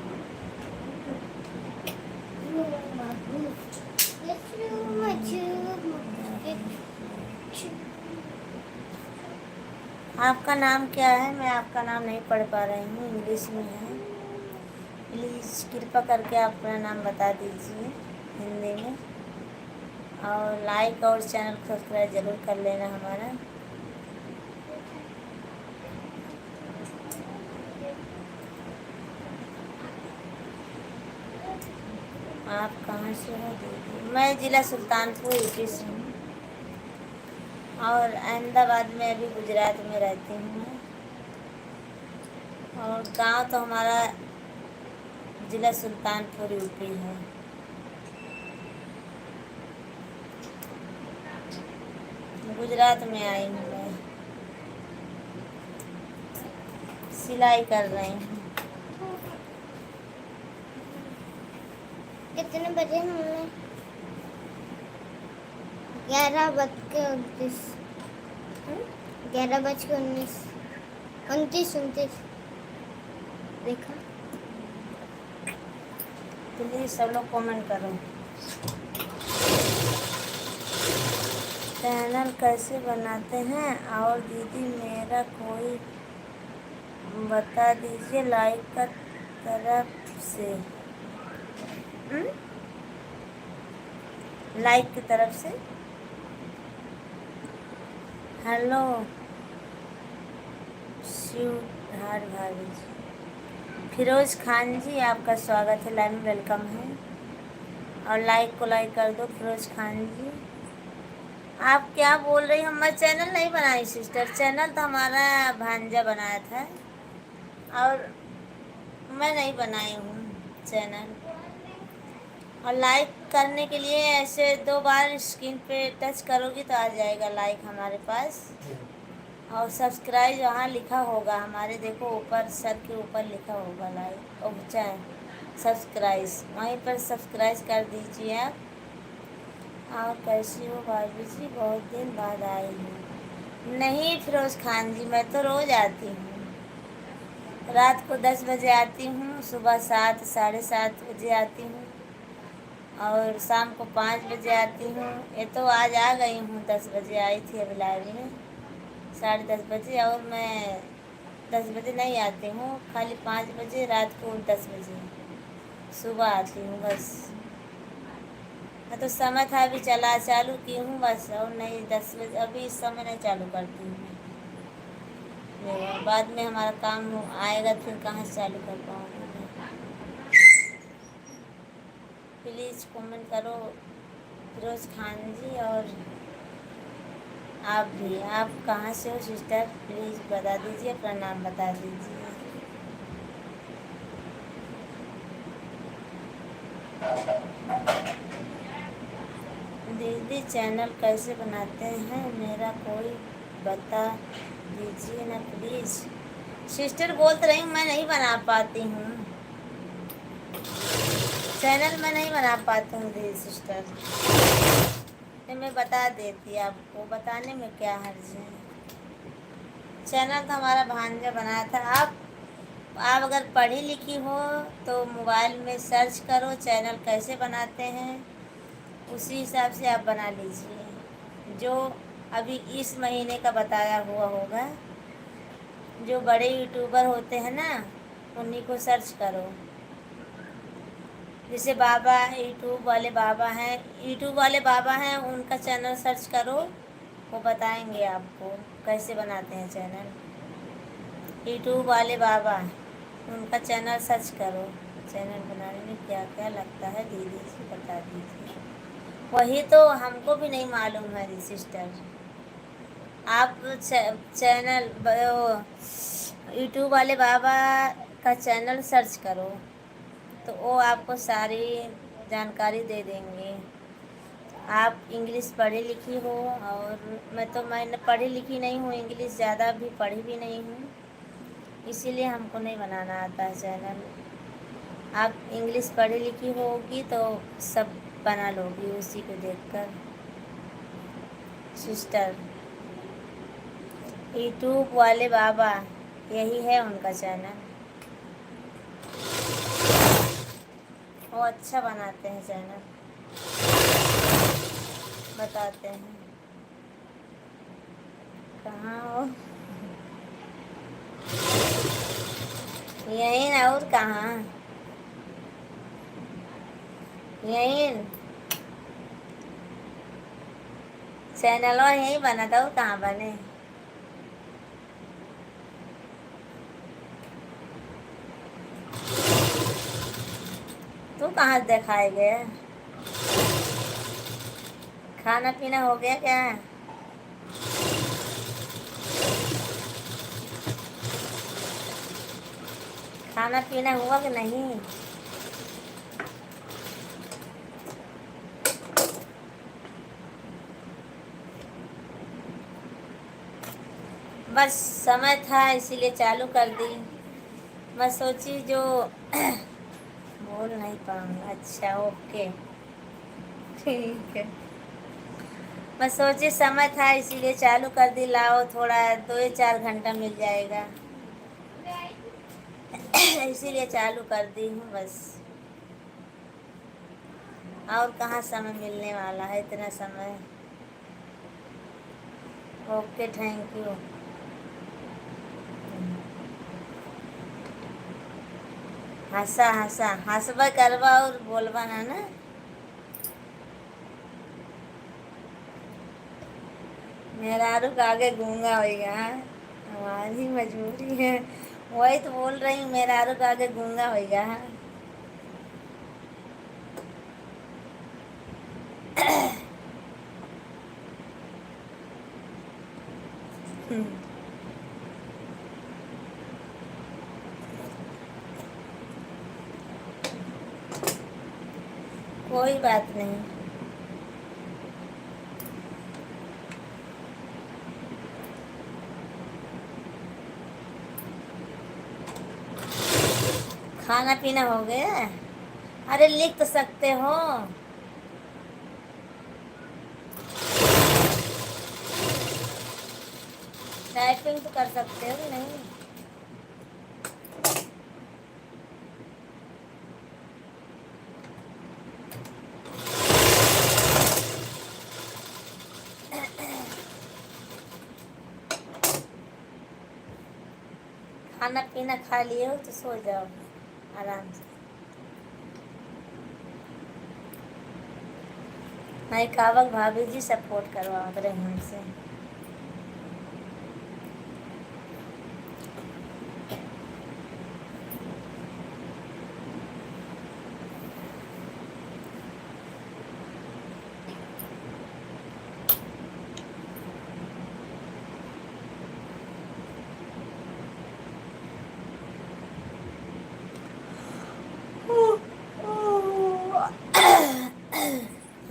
आपका नाम क्या है? मैं आपका नाम नहीं पढ़ पा रही हूँ, इंग्लिश में है। प्लीज़ कृपा करके आप अपना नाम बता दीजिए हिंदी में, और लाइक और चैनल को सब्सक्राइब ज़रूर कर लेना हमारा। आप कहाँ से हो दीदी? मैं ज़िला सुल्तानपुर यूपी से हूँ, और अहमदाबाद में अभी गुजरात में रहती हूँ मैं। और गांव तो हमारा ज़िला सुल्तानपुर यूपी है। गुजरात में आई हूँ मैं, सिलाई कर रही हूँ। कितने बजे हमने 11:29 11:29 29 देखा। प्लीज़ सब लोग कमेंट करो। चैनल कैसे बनाते हैं? और दीदी मेरा कोई बता दीजिए लाइक का तरफ से। लाइक की तरफ से। हेलो शिवधार भाभी जी। फिरोज खान जी, आपका स्वागत है, लाइव में वेलकम है। और लाइक को लाइक कर दो फिरोज खान जी। आप क्या बोल रही हो? मैं चैनल नहीं बनाई सिस्टर, चैनल तो हमारा भांजा बनाया था, और मैं नहीं बनाई हूँ चैनल। और लाइक करने के लिए ऐसे 2 बार स्क्रीन पे टच करोगी तो आ जाएगा लाइक हमारे पास। और सब्सक्राइब वहाँ लिखा होगा हमारे, देखो ऊपर सर के ऊपर लिखा होगा लाइक और चाहे सब्सक्राइब, वहीं पर सब्सक्राइब कर दीजिए आप। और कैसी हो भाभी जी? बहुत दिन बाद आई हूँ। नहीं फिरोज खान जी, मैं तो रोज़ आती हूँ। रात को 10 बजे आती हूँ, सुबह 7 साढ़े 7 बजे आती हूँ, और शाम को 5 बजे आती हूँ। ये तो आज आ गई हूँ, 10 बजे आई थी अभी लाइव में, 10:30 बजे। और मैं 10 बजे नहीं आती हूँ, खाली 5 बजे रात को, 10 बजे सुबह आती हूँ बस। मैं तो समय था अभी चालू की हूँ बस, और नहीं 10 बजे अभी इस समय नहीं चालू करती हूँ मैं। बाद में हमारा काम आएगा फिर कहाँ से चालू कर पाऊँगी मैं। प्लीज़ कमेंट करो फिरोज खान जी। और आप भी, आप कहाँ से हो सिस्टर? प्लीज़ बता दीजिए, अपना नाम बता दीजिए। दीदी चैनल कैसे बनाते हैं? मेरा कोई बता दीजिए ना प्लीज़। सिस्टर बोल तो रही हूँ मैं नहीं बना पाती हूँ चैनल, मैं नहीं बना पाती हूँ दीदी सिस्टर। तो मैं बता देती आपको, बताने में क्या हर्ज है। चैनल तो हमारा भांजा बनाया था। आप अगर पढ़ी लिखी हो तो मोबाइल में सर्च करो चैनल कैसे बनाते हैं, उसी हिसाब से आप बना लीजिए। जो अभी इस महीने का बताया हुआ होगा, जो बड़े यूट्यूबर होते हैं ना, उन्हीं को सर्च करो। जैसे बाबा यूट्यूब वाले बाबा हैं, यूट्यूब वाले बाबा हैं, उनका चैनल सर्च करो, वो बताएंगे आपको कैसे बनाते हैं चैनल। यूट्यूब वाले बाबा, उनका चैनल सर्च करो। चैनल बनाने में क्या क्या लगता है दीदी जी बता दीजिए। वही तो हमको भी नहीं मालूम है सिस्टर। आप चैनल यूट्यूब वाले बाबा का चैनल सर्च करो तो वो आपको सारी जानकारी दे देंगे। आप इंग्लिश पढ़ी लिखी हो, और मैं पढ़ी लिखी नहीं हूँ, इंग्लिश ज़्यादा भी पढ़ी भी नहीं हूँ, इसीलिए हमको नहीं बनाना आता है चैनल। आप इंग्लिश पढ़ी लिखी होगी तो सब बना लोगी उसी को देखकर सिस्टर। यूट्यूब वाले बाबा यही है उनका चैनल, वो अच्छा बनाते हैं चैनल, बताते हैं। कहाँ हो? यहीं ना, और कहाँ? यहीं चैनल यहीं बना था, और कहाँ बने? तू कहाँ दिखाए गए? खाना पीना हो गया क्या? खाना पीना हुआ कि नहीं? बस समय था इसीलिए चालू कर दी। मैं सोची जो बोल नहीं पाऊँगा। अच्छा ओके, ठीक है। मैं सोची समय था इसीलिए चालू कर दी, लाओ थोड़ा 2 4 घंटा मिल जाएगा इसीलिए चालू कर दी हूँ बस। और कहाँ समय मिलने वाला है इतना समय। Okay, thank you. हंसा हंसा हंसबा करवा और बोलबा ना ना। मेहरारू का आगे गूंगा होगा, हमारी मजबूरी है। वही तो बोल रही हूँ, मेहरारू का आगे गूंगा होगा। कोई बात नहीं। खाना पीना हो गया? अरे लिख तो सकते हो। टाइपिंग तो कर सकते हो कि नहीं? खाना पीना खा लिए हो तो सो जाओ आराम से। नहीं, कावक भाभी जी सपोर्ट करवा रहे हैं हमसे।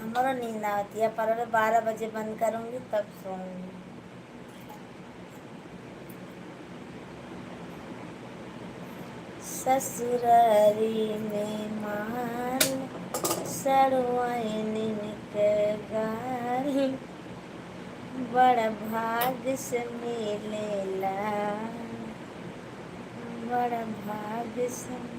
हमारा नींद आती है, पर 12 बजे बंद करूँगी तब सोऊंगी। ससुरारी में माल सड़वाइन के गाल, बड़ा भाग से मिलेला, बड़ा भाग से मिलेला।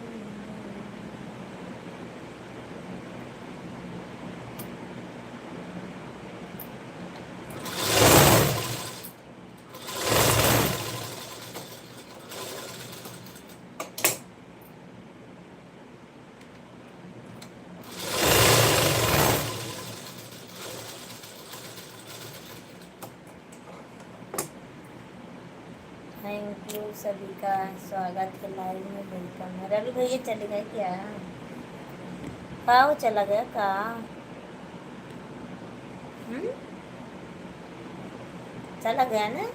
थैंक यू सभी का स्वागत है लाइव में, वेलकम है। रवि भैया चले गए क्या? कहाँ वो चला गया कहाँ? चला गया ना?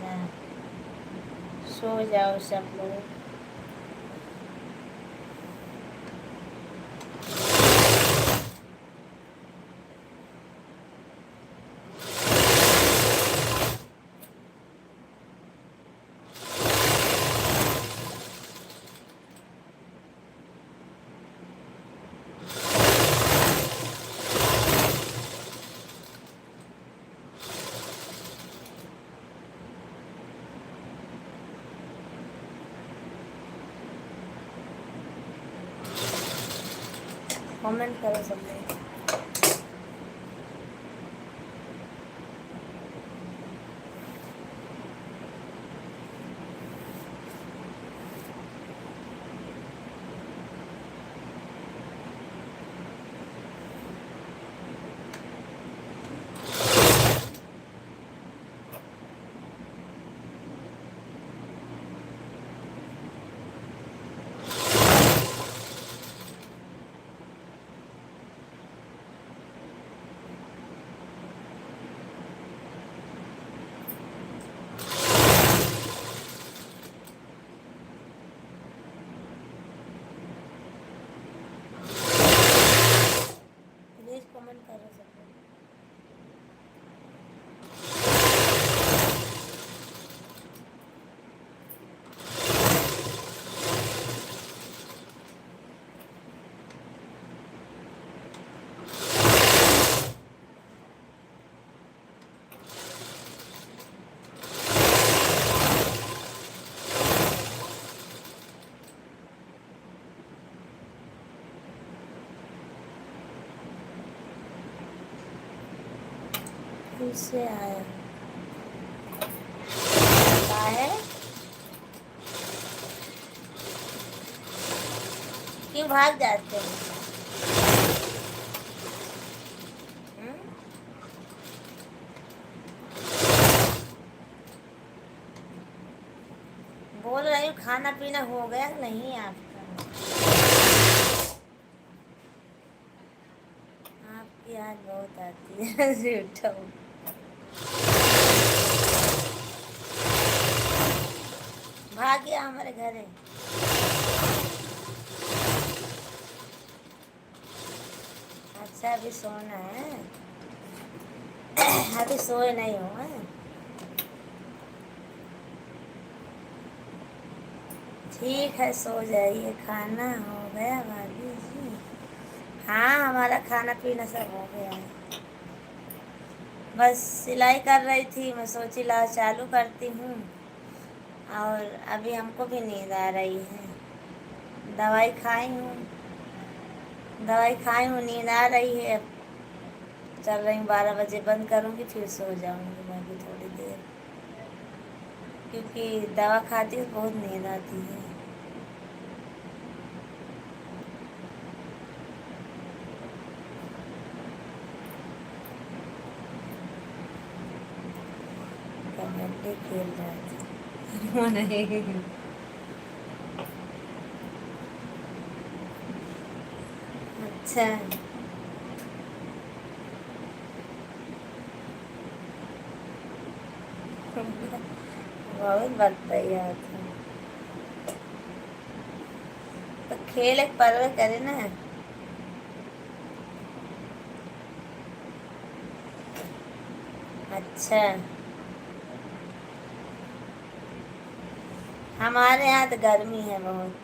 ना, सो जाओ सब लोग। कमेंट करो सब लोग। प्लीज कमेंट करो सब लोग। फिर से आया क्या है? क्यों भाग जाते हैं? हम्म? बोल रही हूँ खाना पीना हो गया नहीं आपका? आपकी याद बहुत आती है झूठा। भाग गया हमारे घरे। अच्छा अभी सोना है? अभी सोए नहीं हो हैं? ठीक है सो जाइए। खाना हो गया भाभी जी? हाँ हमारा खाना पीना सब हो गया है। बस सिलाई कर रही थी, मैं सोची ला चालू करती हूँ। और अभी हमको भी नींद आ रही है। दवाई खाई हूँ, नींद आ रही है। चल रही हूँ 12 बजे बंद करूँगी, फिर सो जाऊँगी मैं भी थोड़ी देर, क्योंकि दवा खाती हूँ बहुत नींद आती है। कबड्डी खेल रहा था नहीं। अच्छा बहुत बदतैया था। तो खेल एक परवे करे ना। अच्छा हमारे यहाँ तो गर्मी है बहुत।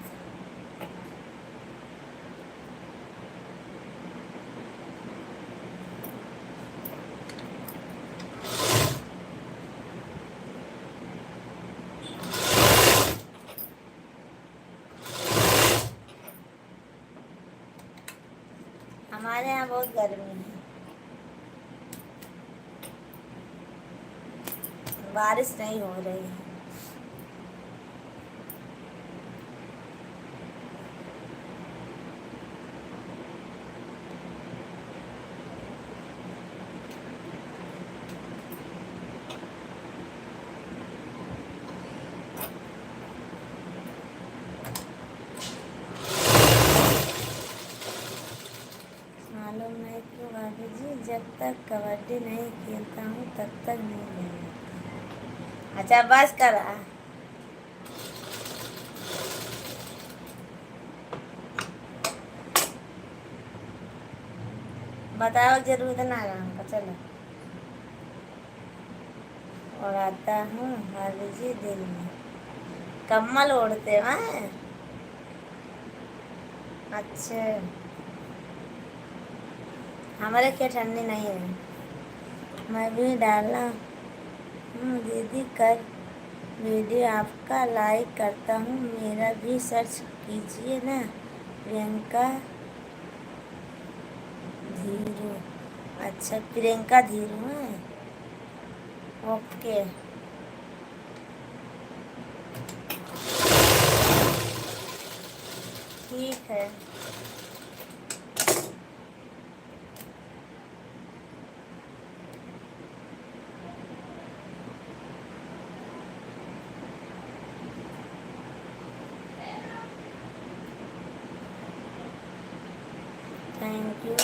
हमारे यहाँ बहुत गर्मी है, बारिश नहीं हो रही है। तक कबड्डी नहीं खेलता हूँ तब तक नहीं लेगा। अच्छा बस करा। बताओ जरूर ना आराम का चलो। और आता हूँ हर जी दिन में। कम्बल ओढ़ते हैं। अच्छा हमारे क्या ठंडी नहीं है। मैं भी डाला हूँ दीदी कर वीडियो आपका लाइक करता हूँ मेरा भी सर्च कीजिए ना प्रियंका धीरू। अच्छा प्रियंका धीरू है। ओके ठीक है। Thank you.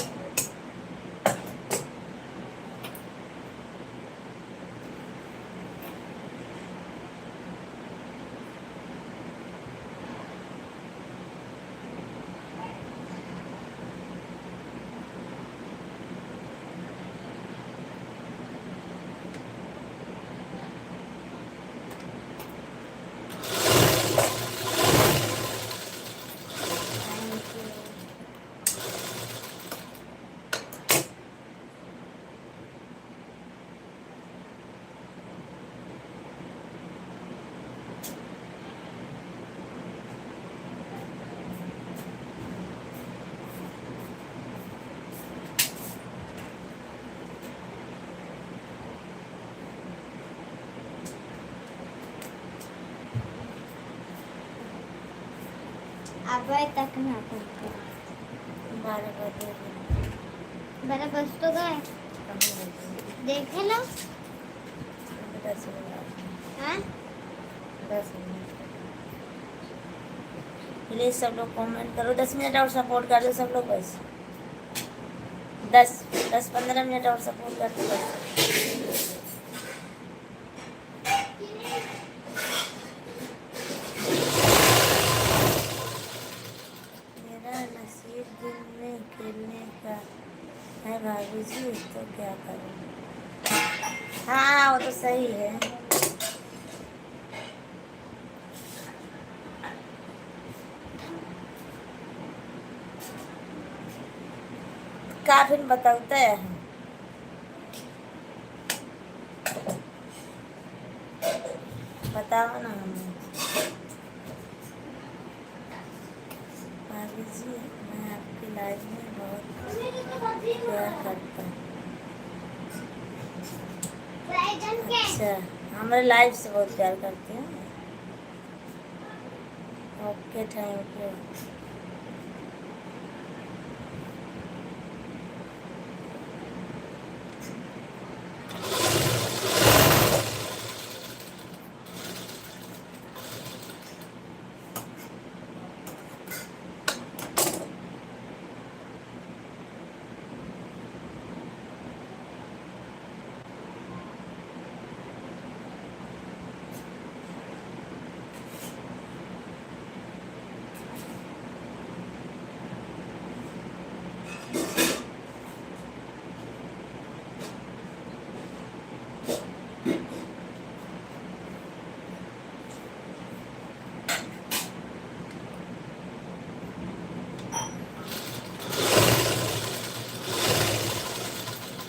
अब तक ना पड़ता 12 बजे 12 बज तो गए देखे लो 10 मिनट हाँ 10 मिनट। प्लीज़ सब लोग कमेंट करो 10 मिनट और सपोर्ट कर दो सब लोग बस 10-15 मिनट और सपोर्ट कर दो बस। मेरा नसीब दिन में खेलने का है भाभी जी तो क्या करूँ। हाँ वो तो सही है। काफी बताते हैं बताओ ना हमें। भाभी जी मैं आपकी लाइफ में बहुत प्यार करता हूँ। अच्छा हमारे लाइफ से बहुत प्यार करते हैं। Okay thank you.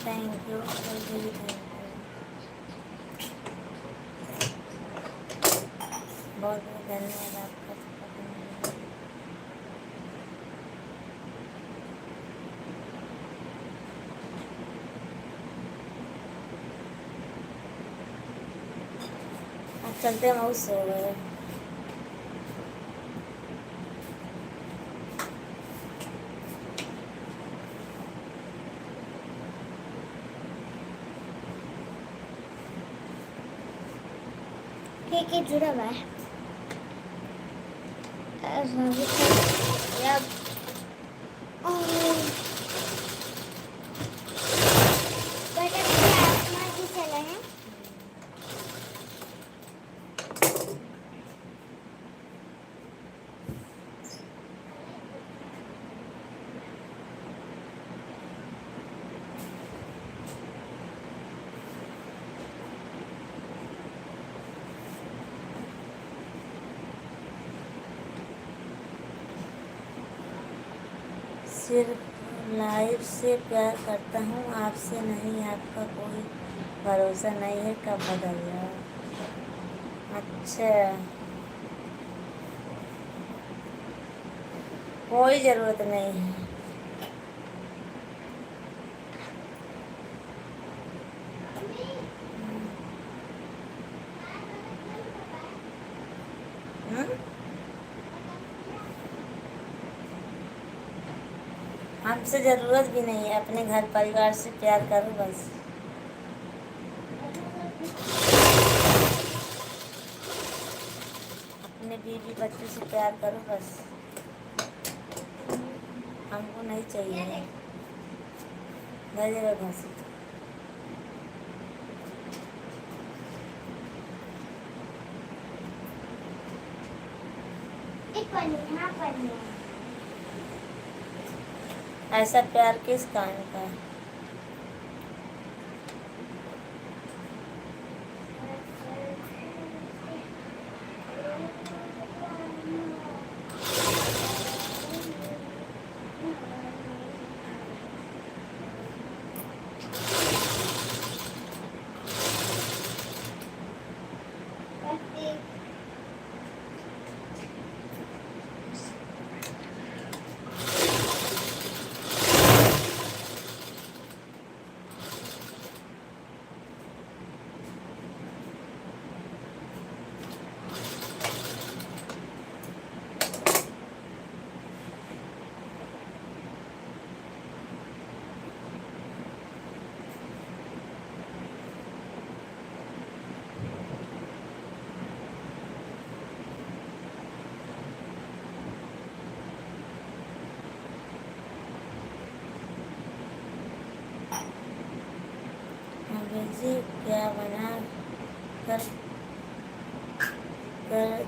Thank you बहुत बहुत धन्यवाद आपका। अब चलते हैं बहुत सो गए। ठीक है जुड़ा हुआ है सिर्फ लाइफ से प्यार करता हूँ, आपसे नहीं। आपका कोई भरोसा नहीं है, कब बदल जाओ। अच्छा, कोई ज़रूरत नहीं है। हम्म? हमसे ज़रूरत भी नहीं है, अपने घर परिवार से प्यार करो बस। अपने बीवी बच्चों से प्यार करो बस, हमको नहीं चाहिए धैर्य घसी। ऐसा प्यार किस काम का है? अंग्रेजी क्या बना कर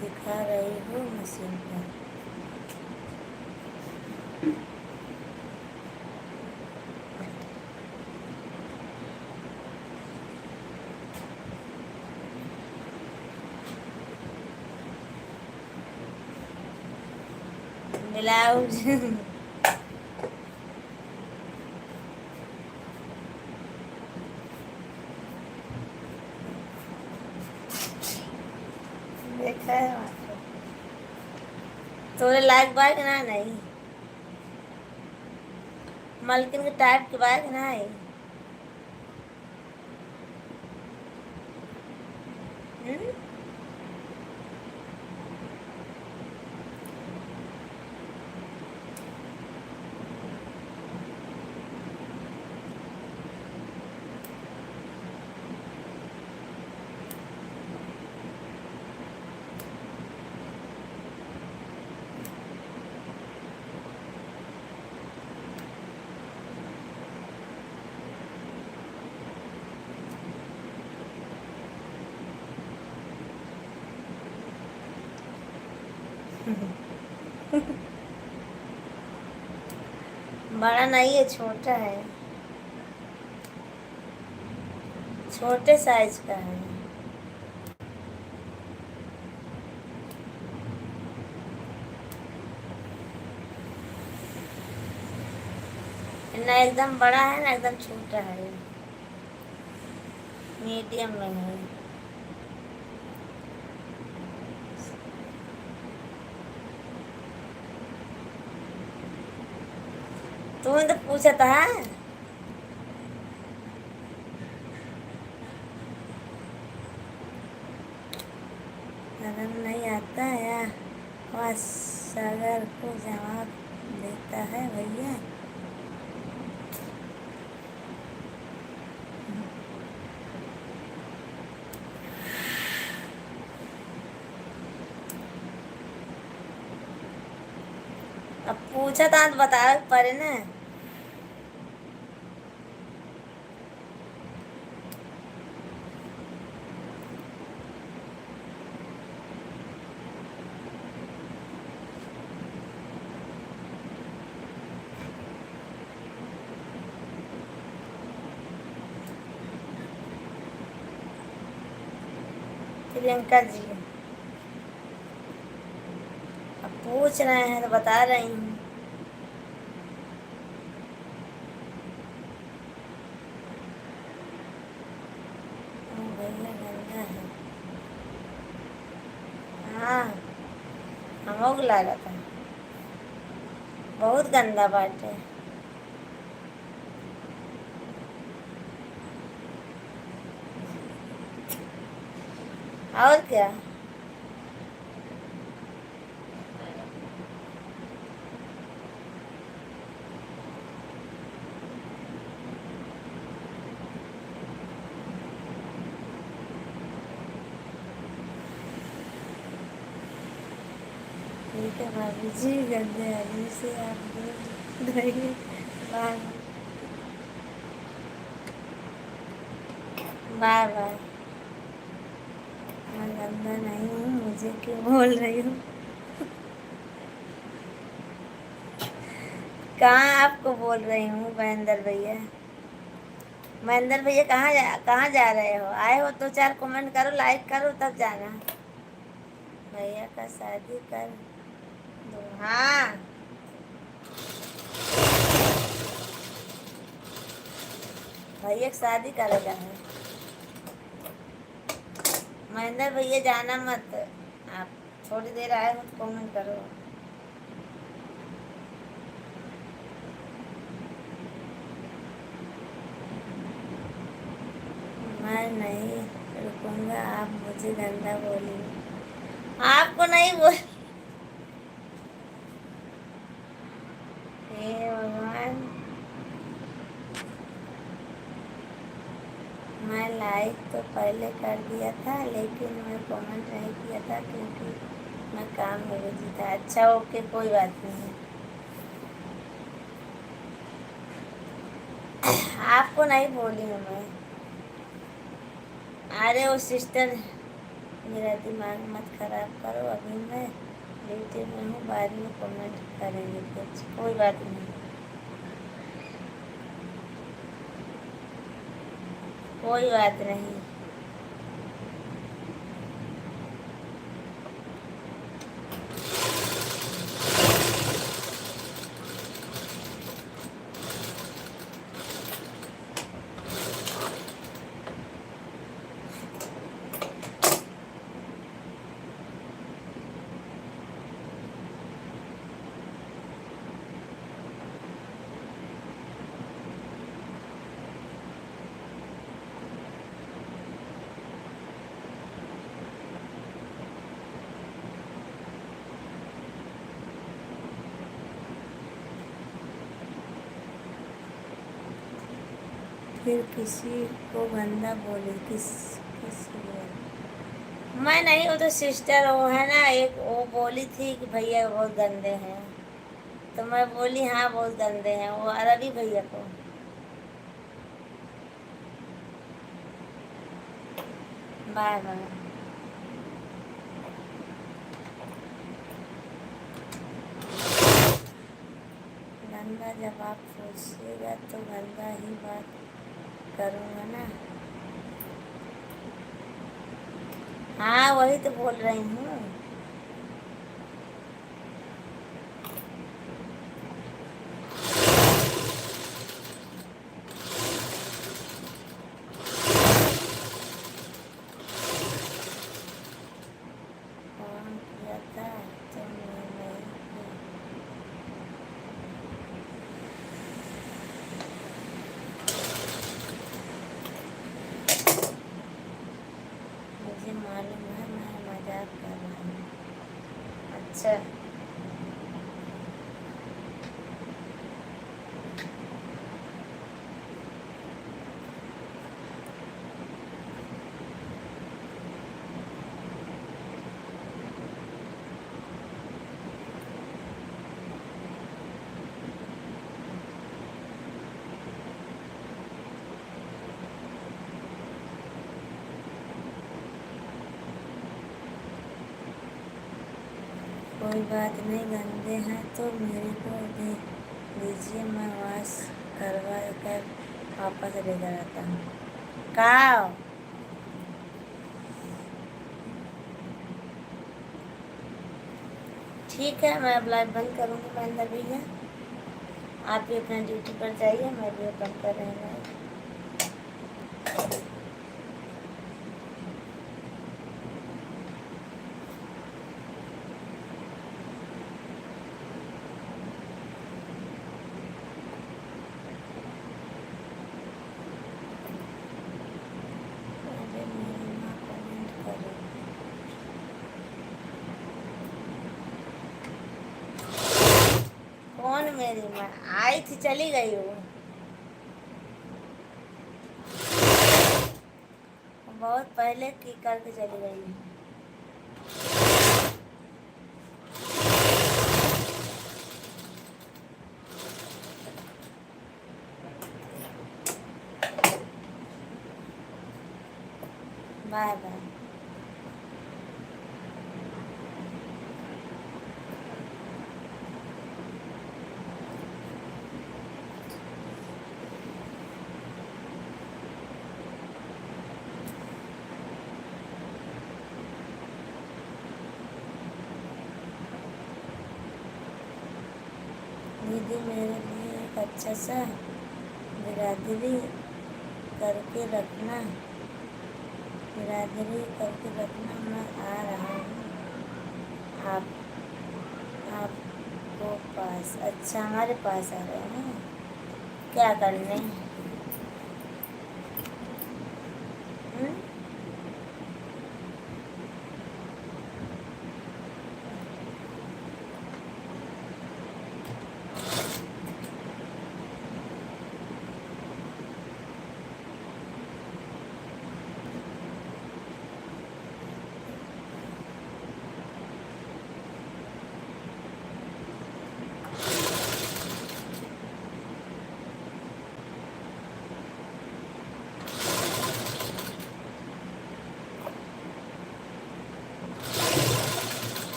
दिखा रही हो मशीन पर? ब्लाउज। देखा है वहाँ पे। तोरे लायक बाइक ना नहीं, मलकिन के टाइप के बाइक ना है। हम्म? बड़ा नहीं है, छोटा है, छोटे साइज का है। ना एकदम बड़ा है ना एकदम छोटा है, मीडियम में है। तूने तो पूछा था। अगर नहीं आता है वह सागर को जवाब देता है भैया। अब पूछा था तो बता पड़े ना। प्रियंका जी अब पूछ रहे हैं तो बता रही हूँ। बोलना गंदा है। हाँ, हमोग लगा था, बहुत गंदा बात है। और क्या। ठीक है भाभी जी, गंदे आदमी से आप दूर रहिए। Bye bye bye. मैं गंदा नहीं हूँ, मुझे क्यों बोल रही हूँ? कहाँ आपको बोल रही हूँ महेंद्र भैया? महेंद्र भैया कहाँ जा रहे हो? आए हो तो 4 कमेंट करो, लाइक करो, तब जाना। भैया का शादी कर दो। हाँ, भैया की शादी करेगा है। महेंद्र भैया जाना मत, आप थोड़ी देर आए हो तो कमेंट करो। मैं नहीं रुकूंगा, आप मुझे गंदा बोली। आपको नहीं बोल। हे भगवान, मैं लाइक तो पहले कर दिया था, लेकिन मैं कमेंट नहीं किया था क्योंकि मैं काम में बिजी था। अच्छा ओके, कोई बात नहीं। आपको नहीं बोली हूँ मैं। अरे वो सिस्टर, मेरा दिमाग मत खराब करो, अभी मैं ड्यूटी में हूँ, बाद में कमेंट करेंगे कुछ, कोई बात नहीं, कोई बात नहीं। फिर किसी को गंदा बोले, किसी बोले? मैं नहीं, वो तो सिस्टर वो है ना, एक वो बोली थी कि भैया बहुत गंदे हैं, तो मैं बोली हाँ बहुत गंदे हैं, वो रवि भैया को। Bye bye. गंदा जब आप पूछिएगा तो गंदा ही बात करूँगा ना। हाँ वही तो बोल रही हूँ। फोन किया था तो मैं नहीं की। मुझे मालूम है, मैं मजाक कर रहा हूँ। अच्छा, कोई बात नहीं, गंदे हैं तो मेरे को दे दीजिए, मैं वॉश करवा कर वापस लेकर आता हूँ। कहाँ? ठीक है, मैं अब लाइव बंद करूँगी महेंद्र भैया, आप भी अपना ड्यूटी पर जाइए, मैं भी बंद कर रही हूँ। मैं आई थी, चली गई हूँ। बहुत पहले की करके चली गई हूँ। Bye bye. दीदी मेरे लिए एक अच्छा सा बिरादरी करके रखना, बिरादरी करके रखना, मैं आ रहा हूँ आप आपको पास। अच्छा, हमारे पास आ रहे हैं क्या करने?